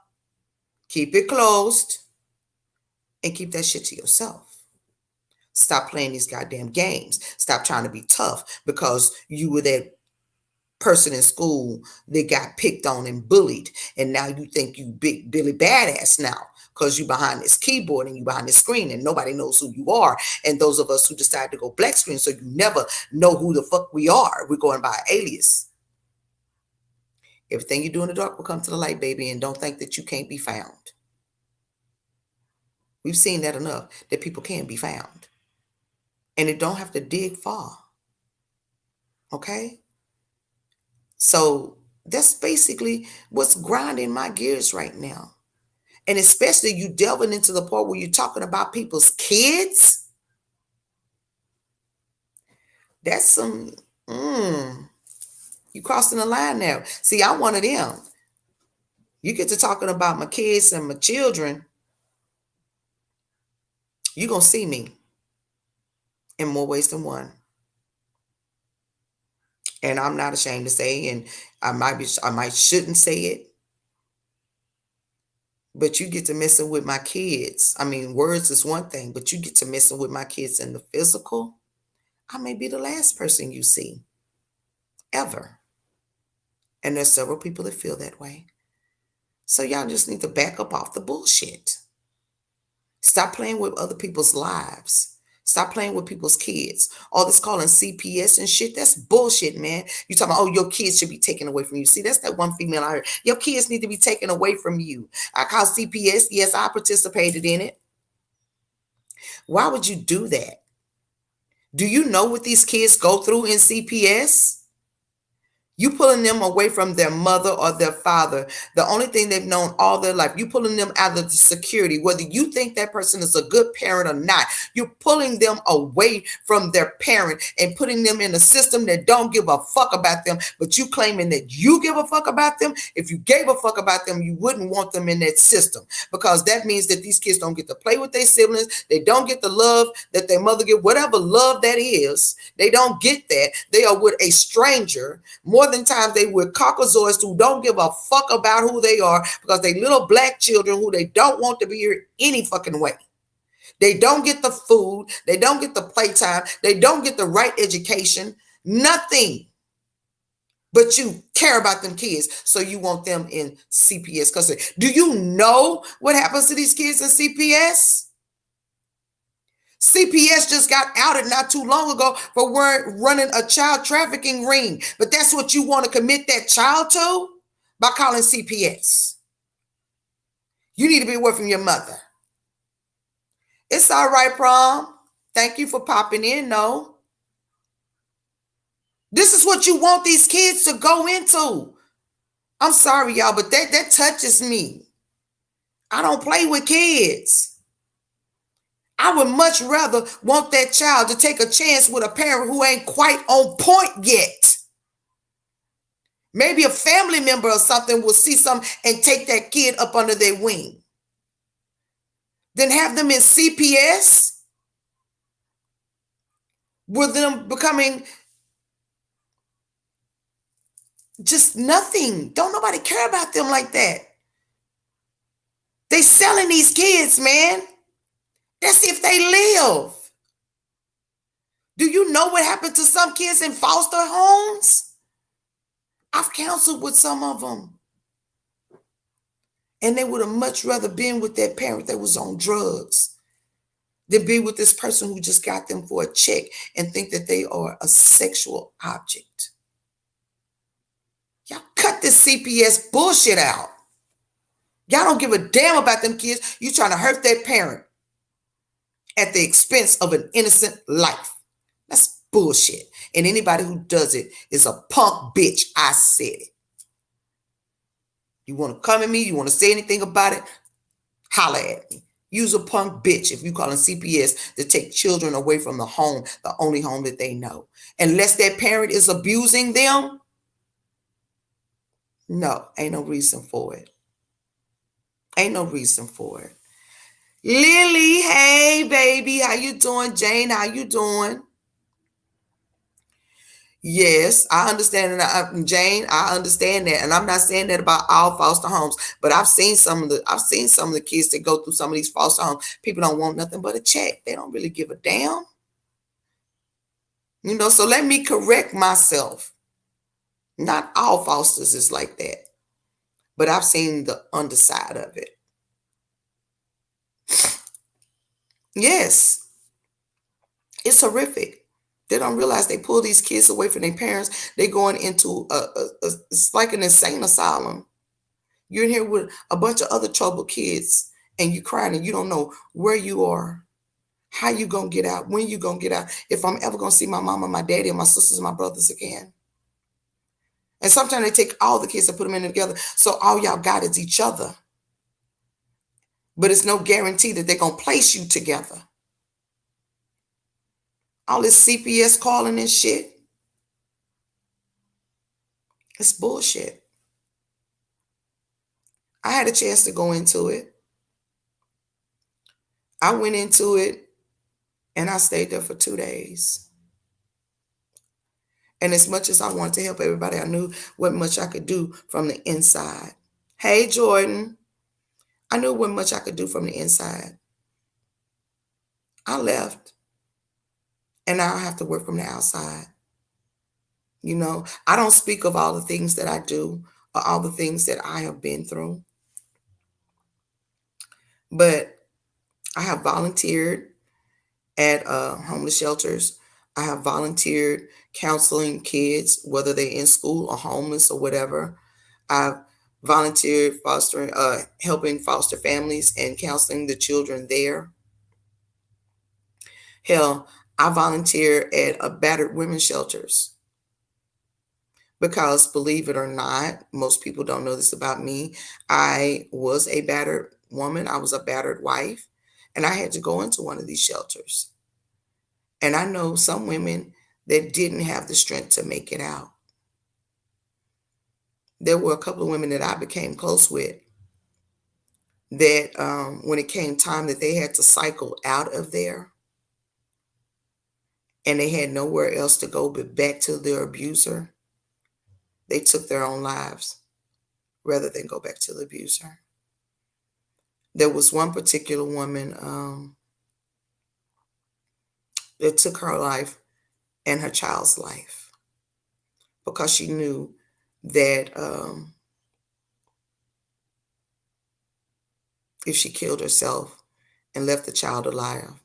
Keep it closed. And keep that shit to yourself. Stop playing these goddamn games. Stop trying to be tough because you were that person in school that got picked on and bullied. And now you think you big Billy Badass now because you behind this keyboard and you behind this screen and nobody knows who you are. And those of us who decide to go black screen, so you never know who the fuck we are. We're going by alias. Everything you do in the dark will come to the light, baby, and don't think that you can't be found. We've seen that enough, that people can be found. And it don't have to dig far. Okay? So that's basically what's grinding my gears right now. And especially you delving into the part where you're talking about people's kids. That's some, you crossing the line now. See, I'm one of them. You get to talking about my kids and my children, you're going to see me in more ways than one. And I'm not ashamed to say, and I might shouldn't say it, but you get to messing with my kids. I mean, words is one thing, but you get to messing with my kids in the physical. I may be the last person you see ever. And there's several people that feel that way. So y'all just need to back up off the bullshit. Stop playing with other people's lives. Stop playing with people's kids. All this calling CPS and shit, that's bullshit, man. You talking about, oh, your kids should be taken away from you. See, that's that one female I heard. Your kids need to be taken away from you. I call CPS. Yes, I participated in it. Why would you do that? Do you know what these kids go through in CPS? You pulling them away from their mother or their father, the only thing they've known all their life. You pulling them out of the security, whether you think that person is a good parent or not. You're pulling them away from their parent and putting them in a system that don't give a fuck about them, but you claiming that you give a fuck about them. If you gave a fuck about them, you wouldn't want them in that system, because that means that these kids don't get to play with their siblings. They don't get the love that their mother give, whatever love that is. They don't get that. They are with a stranger. More than times they with caucasoids who don't give a fuck about who they are, because they little black children who they don't want to be here any fucking way. They don't get the food. They don't get the playtime. They don't get the right education. Nothing. But you care about them kids, so you want them in CPS custody. Do you know what happens to these kids in CPS? CPS just got outed not too long ago for running a child trafficking ring. But that's what you want to commit that child to by calling CPS. You need to be away from your mother. It's all right, Prom. Thank you for popping in, no. This is what you want these kids to go into. I'm sorry, y'all, but that touches me. I don't play with kids. I would much rather want that child to take a chance with a parent who ain't quite on point yet. Maybe a family member or something will see something and take that kid up under their wing. Then have them in CPS with them becoming just nothing. Don't nobody care about them like that. They selling these kids, man. That's if they live. Do you know what happened to some kids in foster homes? I've counseled with some of them. And they would have much rather been with that parent that was on drugs than be with this person who just got them for a check and think that they are a sexual object. Y'all cut this CPS bullshit out. Y'all don't give a damn about them kids. You trying to hurt that parent at the expense of an innocent life. That's bullshit. And anybody who does it is a punk bitch. I said it. You want to come at me? You want to say anything about it? Holler at me. Use a punk bitch if you calling CPS to take children away from the home, the only home that they know. Unless that parent is abusing them, no, ain't no reason for it. Ain't no reason for it. Lily, hey, baby. How you doing? Jane, how you doing? Yes, I understand that. Jane, I understand that. And I'm not saying that about all foster homes, but I've seen some of the kids that go through some of these foster homes. People don't want nothing but a check. They don't really give a damn. So let me correct myself. Not all fosters is like that. But I've seen the underside of it. Yes. It's horrific. They don't realize they pull these kids away from their parents. They're going into it's like an insane asylum. You're in here with a bunch of other troubled kids and you're crying and you don't know where you are, how you going to get out, when you going to get out, if I'm ever going to see my mama, my daddy, and my sisters and my brothers again. And sometimes they take all the kids and put them in together. So all y'all got is each other. But it's no guarantee that they're going to place you together. All this CPS calling and shit. It's bullshit. I had a chance to go into it. I went into it and I stayed there for 2 days. And as much as I wanted to help everybody, I knew what much I could do from the inside. Hey, Jordan. I knew what much I could do from the inside. I left. And now I have to work from the outside. I don't speak of all the things that I do or all the things that I have been through. But I have volunteered at homeless shelters. I have volunteered counseling kids, whether they're in school or homeless or whatever. I've volunteered helping foster families and counseling the children there. Hell, I volunteer at battered women's shelters. Because believe it or not, most people don't know this about me. I was a battered woman. I was a battered wife, and I had to go into one of these shelters. And I know some women that didn't have the strength to make it out. There were a couple of women that I became close with that when it came time that they had to cycle out of there and they had nowhere else to go but back to their abuser, they took their own lives rather than go back to the abuser. There was one particular woman that took her life and her child's life because she knew that if she killed herself and left the child alive,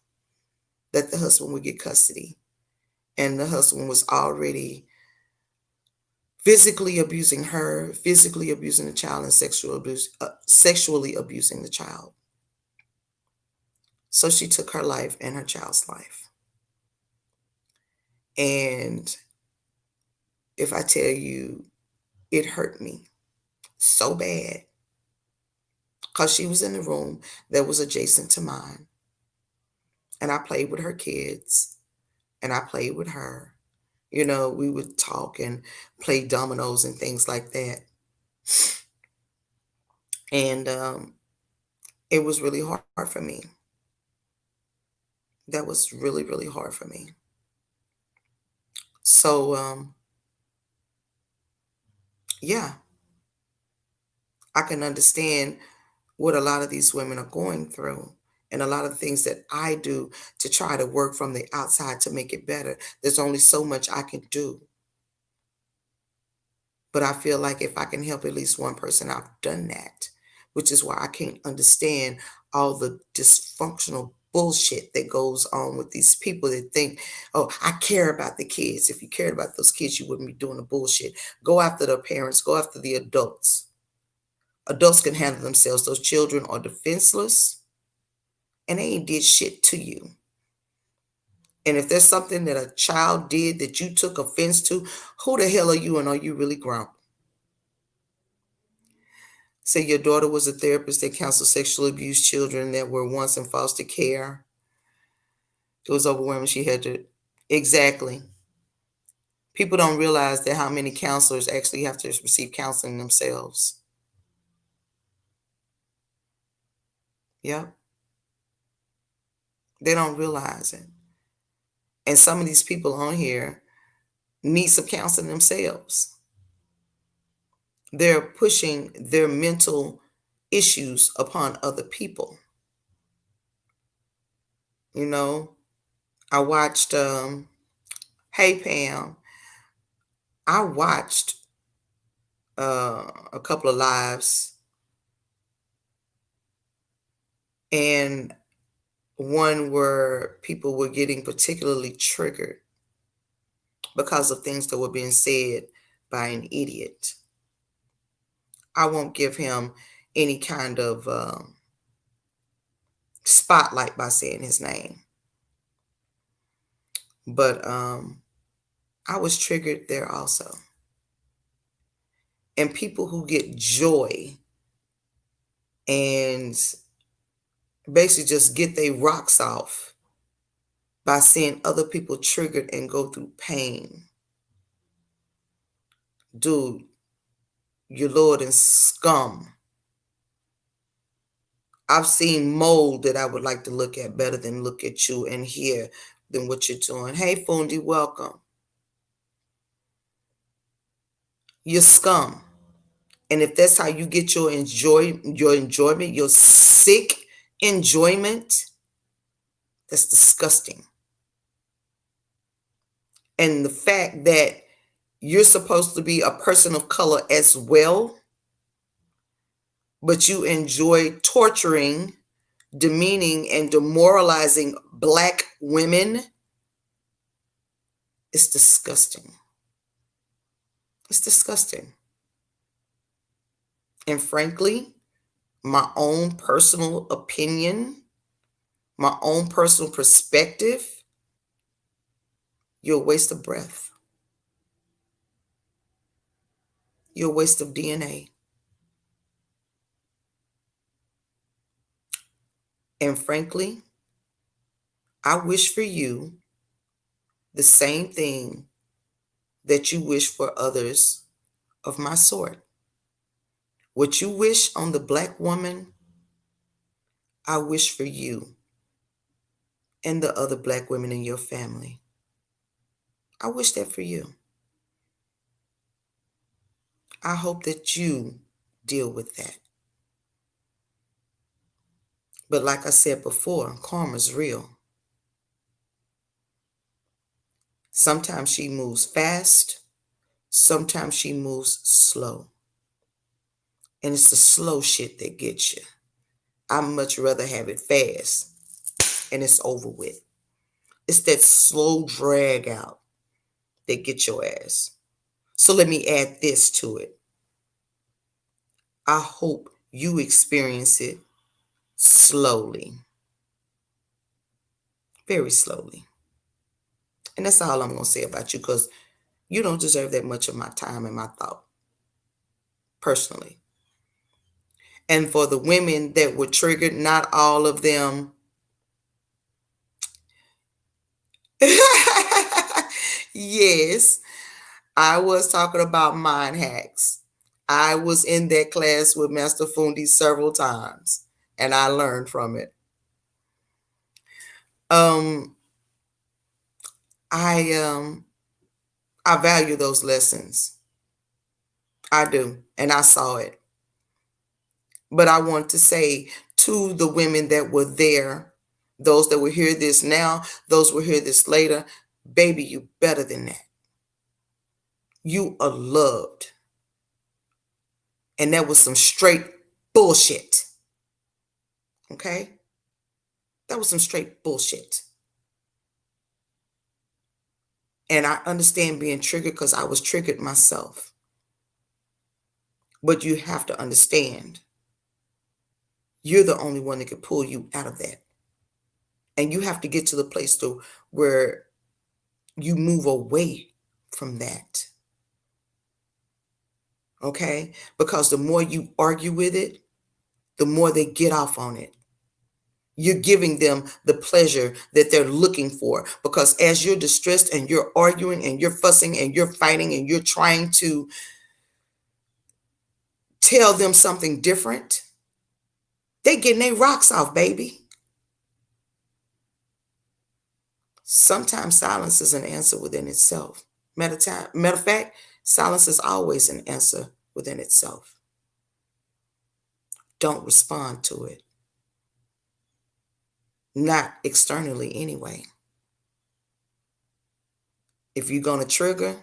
that the husband would get custody. And the husband was already physically abusing her, physically abusing the child, and sexually abusing the child. So she took her life and her child's life. And if I tell you, it hurt me so bad because she was in the room that was adjacent to mine. And I played with her kids and I played with her. You know, we would talk and play dominoes and things like that. And it was really hard for me. That was really, really hard for me. So, yeah, I can understand what a lot of these women are going through and a lot of things that I do to try to work from the outside to make it better. There's only so much I can do. But I feel like if I can help at least one person, I've done that, which is why I can't understand all the dysfunctional bullshit that goes on with these people that think, oh, I care about the kids. If you cared about those kids, you wouldn't be doing the bullshit. Go after the parents, go after the adults. Adults can handle themselves. Those children are defenseless and they ain't did shit to you. And if there's something that a child did that you took offense to, who the hell are you and are you really grown? Say your daughter was a therapist that counseled sexually abused children that were once in foster care. It was overwhelming. She had to, exactly. People don't realize that how many counselors actually have to receive counseling themselves. Yeah. They don't realize it. And some of these people on here need some counseling themselves. They're pushing their mental issues upon other people. You know, I watched, hey Pam, I watched a couple of lives, and one where people were getting particularly triggered because of things that were being said by an idiot. I won't give him any kind of spotlight by saying his name, but I was triggered there also. And people who get joy and basically just get their rocks off by seeing other people triggered and go through pain. Dude, you're Lord and scum. I've seen mold that I would like to look at better than look at you and hear than what you're doing. Hey, Fundi, welcome. You're scum. And if that's how you get your enjoyment, your sick enjoyment, that's disgusting. And the fact that you're supposed to be a person of color as well, but you enjoy torturing, demeaning, and demoralizing Black women, it's disgusting. It's disgusting. And frankly, my own personal opinion, my own personal perspective, you're a waste of breath. You're a waste of DNA. And frankly, I wish for you the same thing that you wish for others of my sort. What you wish on the Black woman, I wish for you and the other Black women in your family. I wish that for you. I hope that you deal with that. But like I said before, karma's real. Sometimes she moves fast, sometimes she moves slow. And it's the slow shit that gets you. I'd much rather have it fast and it's over with. It's that slow drag out that gets your ass. So let me add this to it. I hope you experience it slowly, very slowly. And that's all I'm going to say about you, because you don't deserve that much of my time and my thought, personally. And for the women that were triggered, not all of them. Yes, I was talking about mind hacks. I was in that class with Master Fundi several times, and I learned from it. Um, I value those lessons. I do, and I saw it. But I want to say to the women that were there, those that will hear this now, those will hear this later, baby, you better than that. You are loved. And that was some straight bullshit. Okay? That was some straight bullshit. And I understand being triggered because I was triggered myself. But you have to understand, you're the only one that can pull you out of that. And you have to get to the place to where you move away from that. Okay? Because the more you argue with it, the more they get off on it. You're giving them the pleasure that they're looking for, because as you're distressed and you're arguing and you're fussing and you're fighting and you're trying to tell them something different, they getting their rocks off, baby. Sometimes silence is an answer within itself. Matter of fact, silence is always an answer within itself. Don't respond to it. Not externally anyway. If you're going to trigger,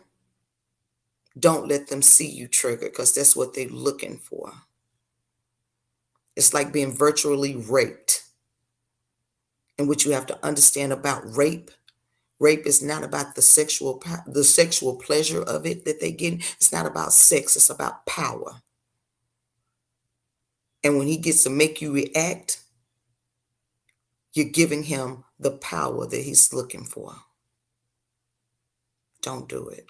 don't let them see you trigger, because that's what they're looking for. It's like being virtually raped. And what you have to understand about rape is not about the sexual pleasure of it that they get. It's not about sex, it's about power. And when he gets to make you react, you're giving him the power that he's looking for. Don't do it.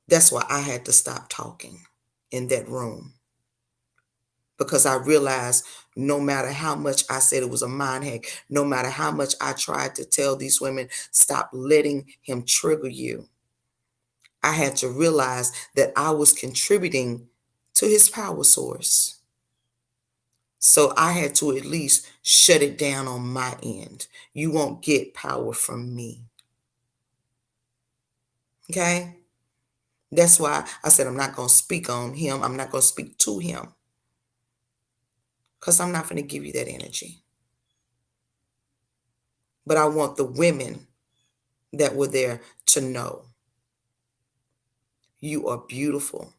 That's why I had to stop talking in that room. Because I realized no matter how much I said it was a mind hack, no matter how much I tried to tell these women, stop letting him trigger you, I had to realize that I was contributing to his power source. So I had to at least shut it down on my end. You won't get power from me. Okay? That's why I said I'm not going to speak on him. I'm not going to speak to him, because I'm not going to give you that energy. But I want the women that were there to know you are beautiful.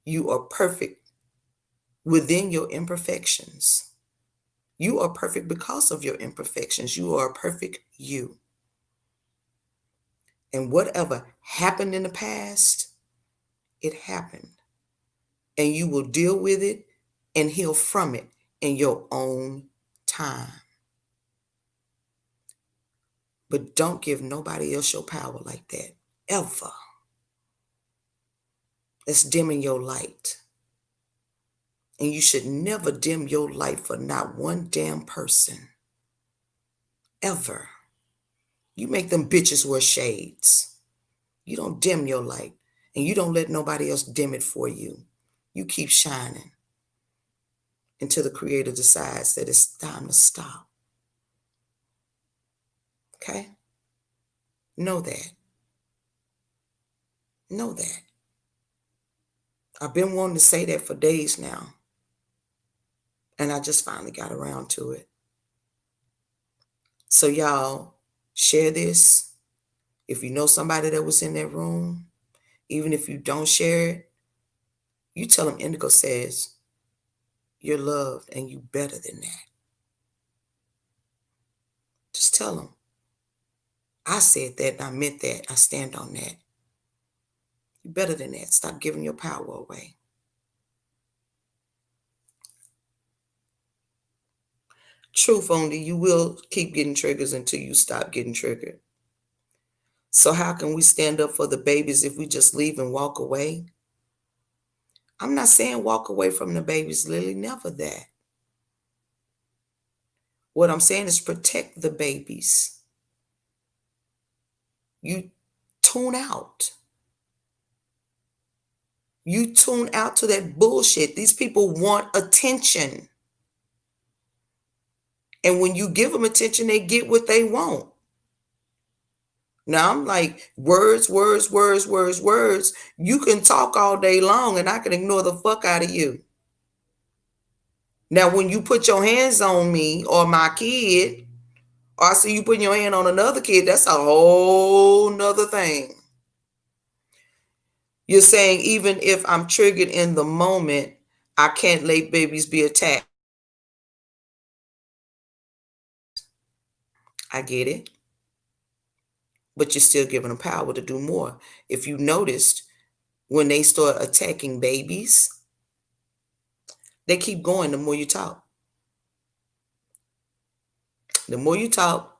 You are perfect within your imperfections. You are perfect because of your imperfections. You are a perfect you. And whatever happened in the past, it happened. And you will deal with it and heal from it in your own time. But don't give nobody else your power like that, ever. that's dimming your light. And you should never dim your light for not one damn person. Ever. You make them bitches wear shades. You don't dim your light. And you don't let nobody else dim it for you. You keep shining until the Creator decides that it's time to stop. Okay? Know that. Know that. I've been wanting to say that for days now. And I just finally got around to it. So y'all, share this. If you know somebody that was in that room, even if you don't share it, you tell them Indigo says you're loved and you better than that. Just tell them. I said that and I meant that. I stand on that. You're better than that. Stop giving your power away. Truth only, you will keep getting triggers until you stop getting triggered. So how can we stand up for the babies if we just leave and walk away? I'm not saying walk away from the babies, Lily, never that. What I'm saying is protect the babies. You tune out. You tune out to that bullshit. These people want attention. And when you give them attention, they get what they want. Now I'm like, words, words, words, words, words. You can talk all day long and I can ignore the fuck out of you. Now, when you put your hands on me or my kid, or I see you putting your hand on another kid, that's a whole nother thing. You're saying even if I'm triggered in the moment, I can't let babies be attacked. I get it. But you're still giving them power to do more. If you noticed, when they start attacking babies, they keep going the more you talk. The more you talk,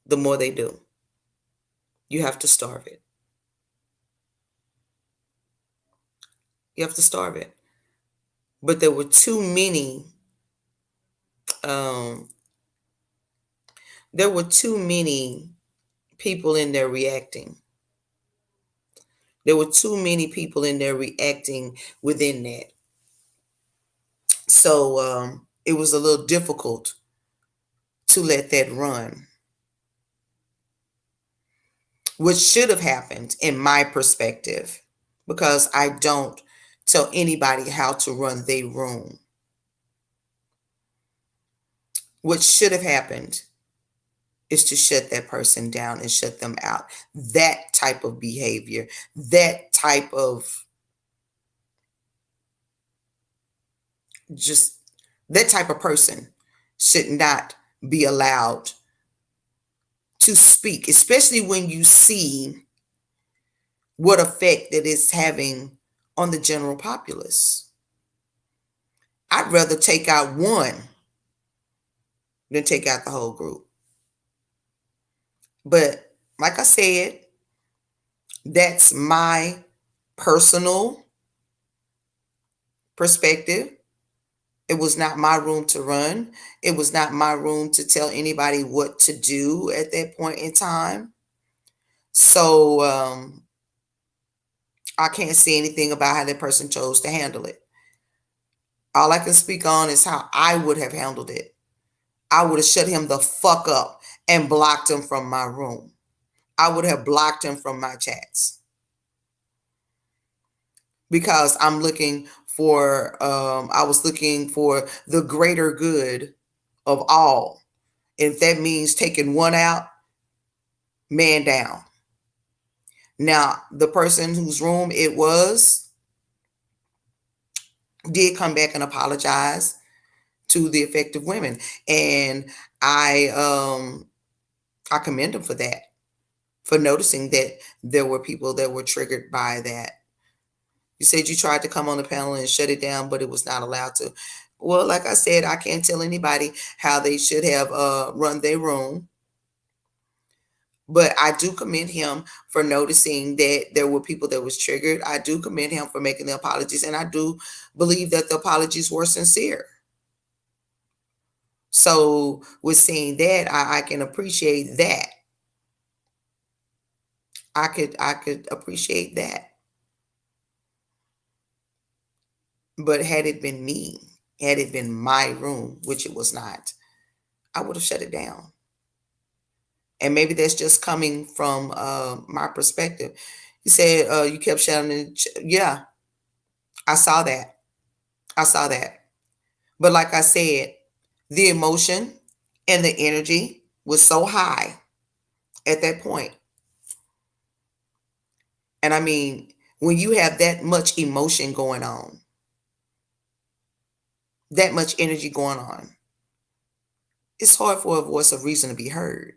the more they do. You have to starve it. You have to starve it. But there were too many people in there reacting. There were too many people in there reacting within that. So it was a little difficult to let that run. Which should have happened in my perspective, because I don't tell anybody how to run their room. What should have happened is to shut that person down and shut them out. That type of behavior, that type of person should not be allowed to speak, especially when you see what effect that it's having on the general populace. I'd rather take out one than take out the whole group. But like I said, that's my personal perspective. It was not my room to run. It was not my room to tell anybody what to do at that point in time. So I can't say anything about how that person chose to handle it. All I can speak on is how I would have handled it. I would have shut him the fuck up and blocked him from my room. I would have blocked him from my chats. Because I was looking for the greater good of all. If that means taking one out, man down. Now, the person whose room it was did come back and apologize to the affected women. And I commend them for that, for noticing that there were people that were triggered by that. You said you tried to come on the panel and shut it down, but it was not allowed to. Well, like I said, I can't tell anybody how they should have run their room. But I do commend him for noticing that there were people that was triggered. I do commend him for making the apologies, and I do believe that the apologies were sincere. So with seeing that, I can appreciate that. I could appreciate that. But had it been me, had it been my room, which it was not, I would have shut it down. And maybe that's just coming from my perspective. You said you kept shouting. Yeah, I saw that. I saw that. But like I said, the emotion and the energy was so high at that point. And I mean, when you have that much emotion going on, that much energy going on, it's hard for a voice of reason to be heard.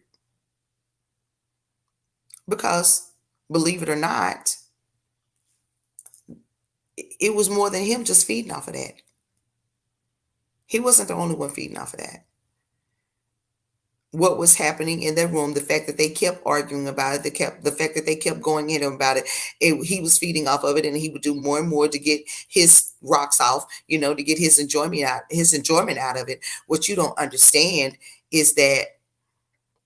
Because, believe it or not, it was more than him just feeding off of that. He wasn't the only one feeding off of that. What was happening in their room, the fact that they kept arguing about it, the fact that they kept going in about he was feeding off of it, and he would do more and more to get his rocks off, to get his enjoyment out of it. What you don't understand is that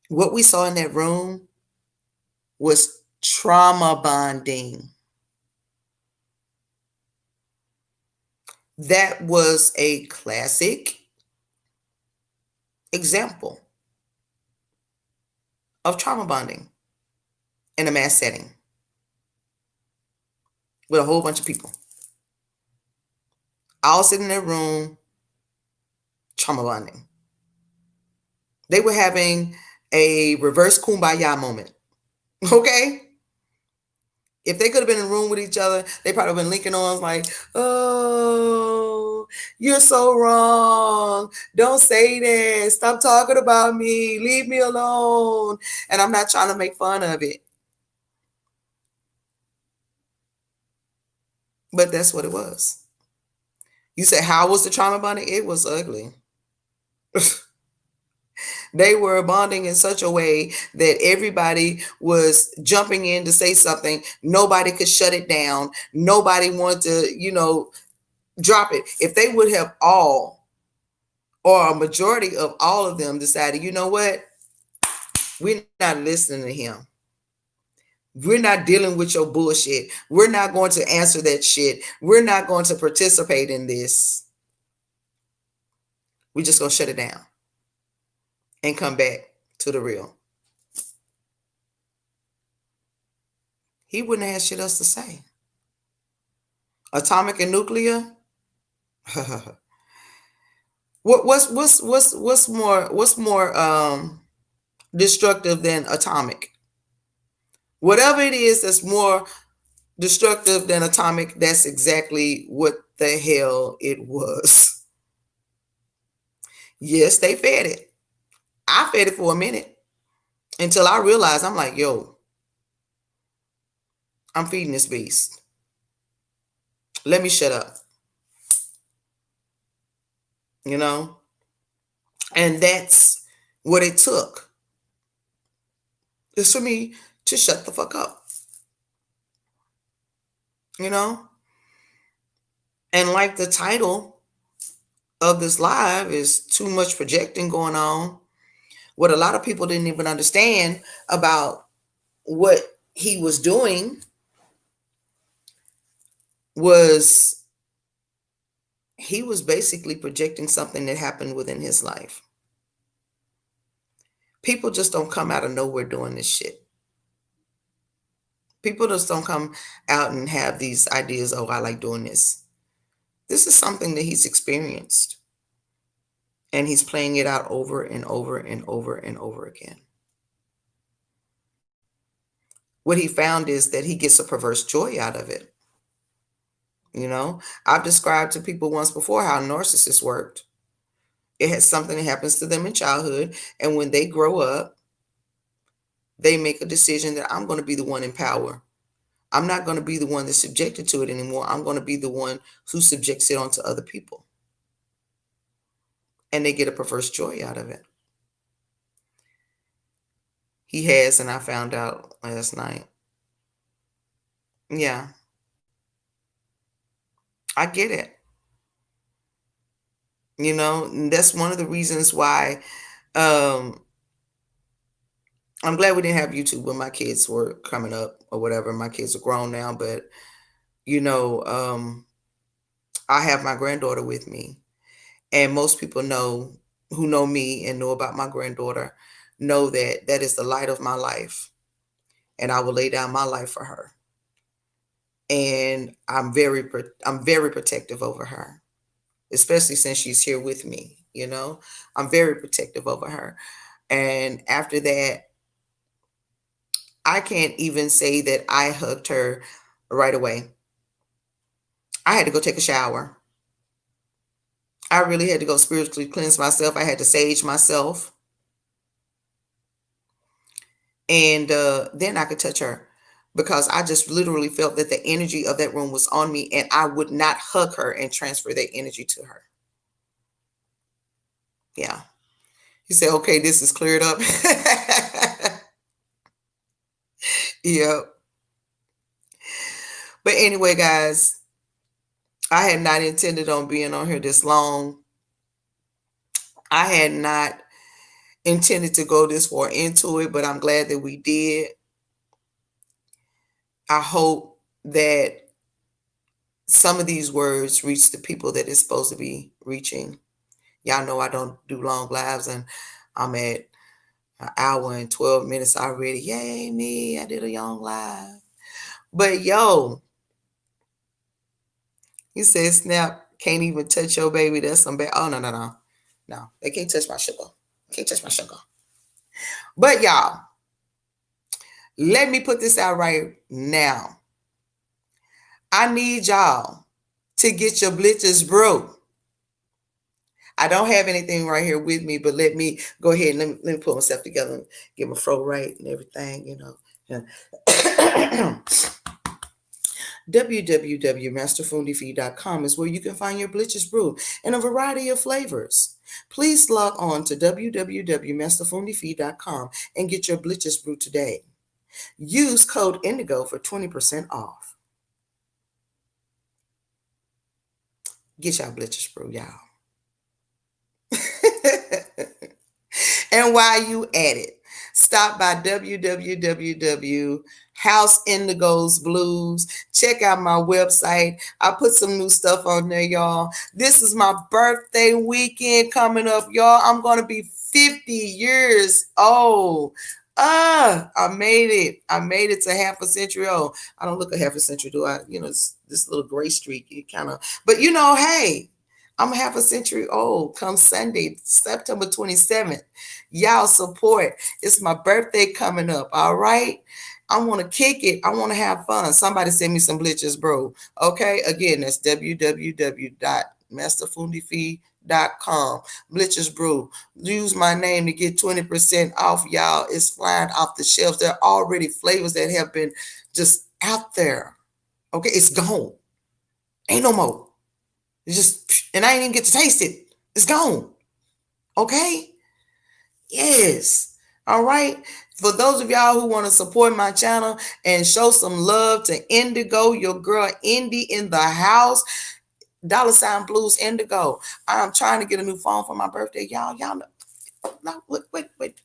what we saw in that room was trauma bonding. That was a classic example of trauma bonding in a mass setting with a whole bunch of people all sitting in their room, trauma bonding. They were having a reverse kumbaya moment. Okay? If they could have been in a room with each other, they probably been linking arms like, oh, you're so wrong. Don't say that. Stop talking about me. Leave me alone. And I'm not trying to make fun of it. But that's what it was. You said, how was the trauma bonding? It was ugly. They were bonding in such a way that everybody was jumping in to say something. Nobody could shut it down. Nobody wanted to, drop it. If they would have all, or a majority of all of them decided, you know what? We're not listening to him. We're not dealing with your bullshit. We're not going to answer that shit. We're not going to participate in this. We're just going to shut it down and come back to the real. He wouldn't have had shit else to say. Atomic and nuclear. what's more destructive than atomic? Whatever it is that's more destructive than atomic, that's exactly what the hell it was. Yes, they fed it. I fed it for a minute until I realized, I'm like, yo, I'm feeding this beast. Let me shut up. And that's what it took. It's for me to shut the fuck up. And like the title of this live is too much projecting going on. What a lot of people didn't even understand about what he was doing was he was basically projecting something that happened within his life. People just don't come out of nowhere doing this shit. People just don't come out and have these ideas, oh, I like doing this. This is something that he's experienced. And he's playing it out over and over and over and over again. What he found is that he gets a perverse joy out of it. I've described to people once before how narcissists worked. It has something that happens to them in childhood, and when they grow up, they make a decision that I'm going to be the one in power. I'm not going to be the one that's subjected to it anymore. I'm going to be the one who subjects it onto other people. And they get a perverse joy out of it. He has, and I found out last night. Yeah, I get it. And that's one of the reasons why um I'm glad we didn't have YouTube when my kids were coming up or whatever. My kids are grown now, but you know, um I have my granddaughter with me. And most people who know me and know about my granddaughter know that that is the light of my life, and I will lay down my life for her. And I'm very protective over her, especially since she's here with me. I'm very protective over her. And after that, I can't even say that I hugged her right away. I had to go take a shower. I really had to go spiritually cleanse myself. I had to sage myself. And then I could touch her because I just literally felt that the energy of that room was on me, and I would not hug her and transfer that energy to her. Yeah. You say, okay, this is cleared up. Yeah. But anyway, guys, I had not intended on being on here this long. I had not intended to go this far into it, but I'm glad that we did. I hope that some of these words reach the people that it's supposed to be reaching. Y'all know I don't do long lives, and I'm at an hour and 12 minutes already. Yay, me. I did a long live. But yo, you said Snap can't even touch your baby. That's some bad. Oh, no, no, no. No, they can't touch my sugar. Can't touch my sugar. But y'all, let me put this out right now. I need y'all to get your blitches brew. I don't have anything right here with me, but let me go ahead and let me put myself together and get my throat right and everything. Yeah. www.masterfundifee.com is where you can find your Blitches Brew in a variety of flavors. Please log on to www.masterfundifee.com and get your Blitches Brew today. Use code INDIGO for 20% off. Get y'all Blitches Brew, y'all. And while you at it, stop by www.House Indigo's Blues. Check out my website. I put some new stuff on there, y'all. This is my birthday weekend coming up, y'all. I'm going to be 50 years old. I made it. I made it to half a century old. I don't look a half a century, do I? This little gray streak, it kind of, but hey, I'm half a century old come Sunday, September 27th. Y'all support. It's my birthday coming up. All right. I want to kick it. I want to have fun. Somebody send me some Blitches, bro. Okay. Again, that's www.masterfundifee.com. Blitches Brew. Use my name to get 20% off, y'all. It's flying off the shelves. There are already flavors that have been just out there. Okay. It's gone. Ain't no more. It's just, and I ain't even get to taste it. It's gone. Okay. Yes. All right. For those of y'all who want to support my channel and show some love to Indigo, your girl Indy in the house, $ Blues Indigo. I'm trying to get a new phone for my birthday. Y'all know. No, wait. Look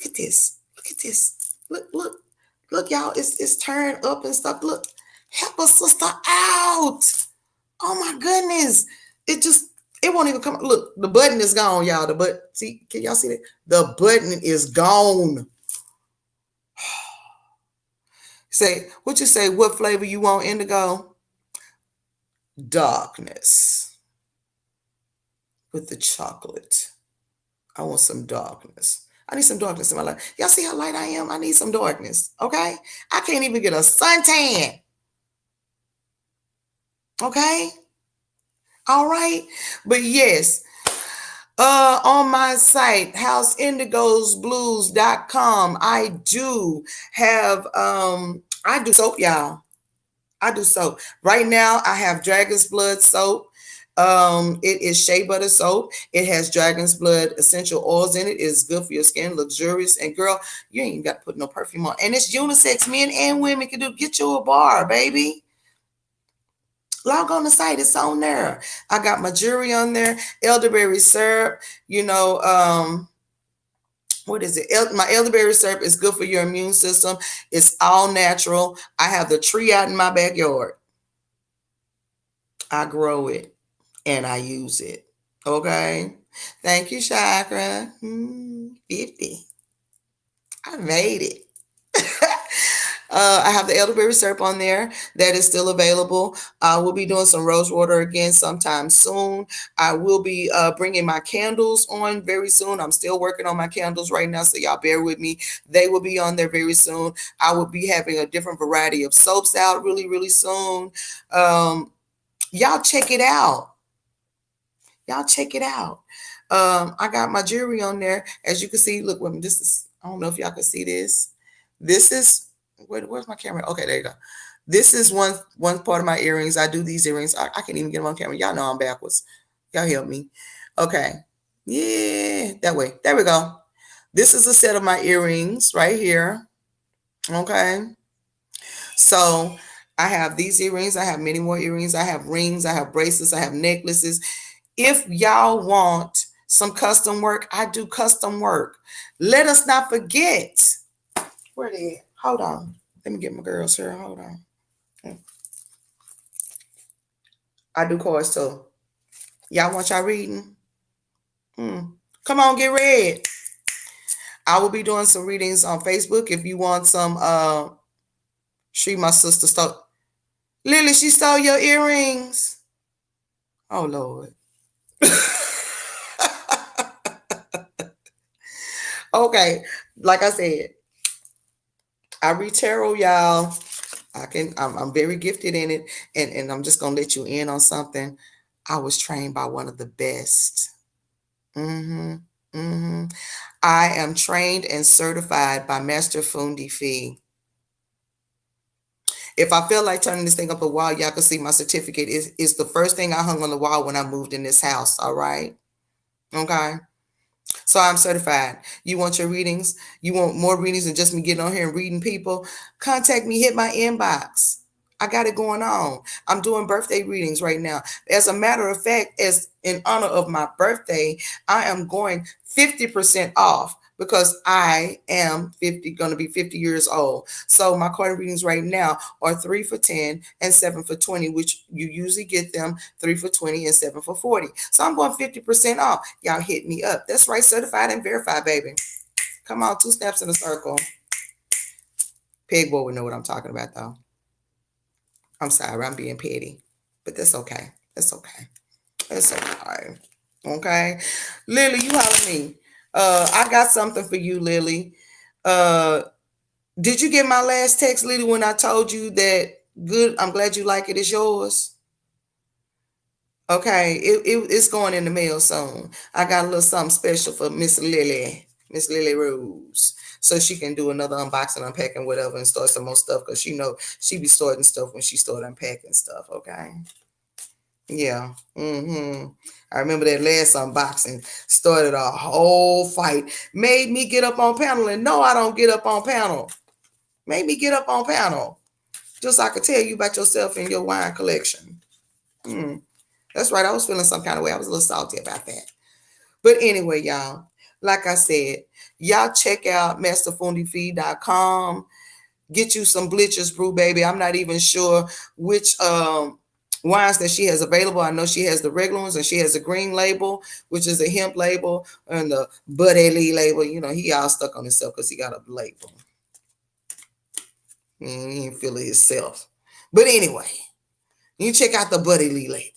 at this. Look at this. Look, y'all. It's turned up and stuff. Look, help a sister out. Oh my goodness. It won't even come. Look, the button is gone, y'all. See, can y'all see that? The button is gone. What you say? What flavor you want, Indigo? Darkness with the chocolate. I want some darkness. I need some darkness in my life. Y'all see how light I am? I need some darkness. Okay? I can't even get a suntan. Okay? All right. But yes, on my site, houseindigosblues.com, I do have I do soap, y'all. I do soap. Right now I have Dragon's Blood soap. It is shea butter soap. It has dragon's blood essential oils in it. It's good for your skin, luxurious. And girl, you ain't even got to put no perfume on. And it's unisex. Men and women can do. Get you a bar, baby. Log on the site. It's on there. I got my jewelry on there. Elderberry syrup. You know, what is it? My elderberry syrup is good for your immune system. It's all natural. I have the tree out in my backyard. I grow it and I use it. Okay. Thank you, Chakra. 50. I made it. I have the elderberry syrup on there that is still available. We'll be doing some rose water again sometime soon. I will be bringing my candles on very soon. I'm still working on my candles right now, so y'all bear with me. They will be on there very soon. I will be having a different variety of soaps out really, really soon. Y'all check it out. Y'all check it out. I got my jewelry on there. As you can see, look, women, this is, I don't know if y'all can see this. This is, where's my camera? Okay, there you go. This is one part of my earrings. I do these earrings. I can't even get them on camera. Y'all know I'm backwards. Y'all help me. Okay. Yeah, that way. There we go. This is a set of my earrings right here. Okay. So I have these earrings. I have many more earrings. I have rings. I have bracelets. I have necklaces. If y'all want some custom work, I do custom work. Let us not forget. Where they? Hold on. Let me get my girls here. Hold on. I do cards too. Y'all want y'all reading? Come on, get read. I will be doing some readings on Facebook. If you want some, my sister stole. Lily, she stole your earrings. Oh Lord. Okay, like I said, I read tarot, y'all. I'm very gifted in it, and I'm just gonna let you in on something. I was trained by one of the best. I am trained and certified by Master Fundi Fee. If I feel like turning this thing up the wall, y'all can see my certificate is the first thing I hung on the wall when I moved in this house. All right. Okay. So I'm certified. You want your readings? You want more readings than just me getting on here and reading people? Contact me, hit my inbox. I got it going on. I'm doing birthday readings right now. As a matter of fact, as in honor of my birthday, I am going 50% off because I am going to be 50 years old. So my card readings right now are 3 for 10 and 7 for 20, which you usually get them 3 for 20 and 7 for 40. So I'm going 50% off. Y'all hit me up. That's right, certified and verified, baby. Come on, 2 steps in a circle. Pegboy would know what I'm talking about, though. I'm sorry, I'm being petty, but that's okay. That's okay. That's okay. Okay. Lily, you holler me. I got something for you, Lily. Did you get my last text, Lily, when I told you that good? I'm glad you like it. It's yours. Okay. It's going in the mail soon. I got a little something special for Miss Lily Rose. So she can do another unboxing, unpacking, whatever, and start some more stuff because she be sorting stuff when she start unpacking stuff. Okay. Yeah. I remember that last unboxing started a whole fight. Made me get up on panel, and no, I don't get up on panel. Made me get up on panel. Just so I could tell you about yourself and your wine collection. That's right. I was feeling some kind of way. I was a little salty about that. But anyway, y'all, like I said, y'all check out masterfundifeed.com. Get you some Bleachers Brew, baby. I'm not even sure which wines that she has available. I know she has the regular ones and she has a green label, which is a hemp label, and the Buddy Lee label. You know, he all stuck on himself because he got a label. He didn't feel it himself. But anyway, you check out the Buddy Lee label.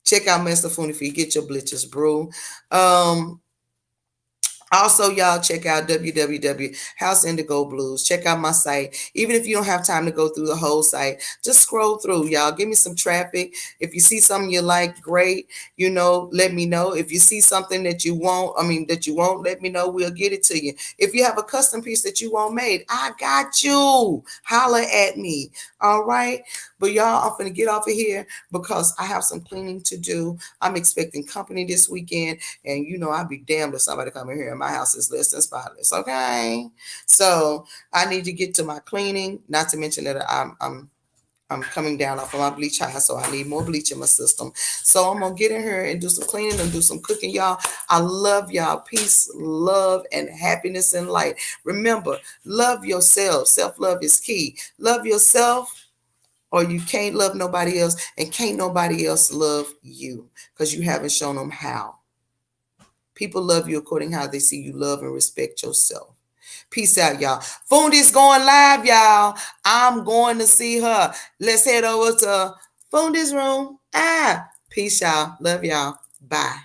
Check out Master Fundi Feed. Get your Bleachers Brew. Also, y'all check out www House Indigo Blues. Check out my site. Even if you don't have time to go through the whole site, just scroll through, y'all. Give me some traffic. If you see something you like, great. Let me know. If you see something that you want, that you won't, let me know. We'll get it to you. If you have a custom piece that you want made, I got you. Holler at me. All right. But y'all, I'm finna get off of here because I have some cleaning to do. I'm expecting company this weekend, and I'd be damned if somebody come in here and my house is less than spotless. Okay, so I need to get to my cleaning. Not to mention that I'm coming down off of my bleach high, so I need more bleach in my system. So I'm gonna get in here and do some cleaning and do some cooking, y'all. I love y'all. Peace, love, and happiness and light. Remember, love yourself. Self-love is key. Love yourself, or you can't love nobody else, and can't nobody else love you because you haven't shown them how. People love you according to how they see you love and respect yourself. Peace out, y'all. Fundi's going live, y'all. I'm going to see her. Let's head over to Fundi's room. Peace, y'all. Love y'all. Bye.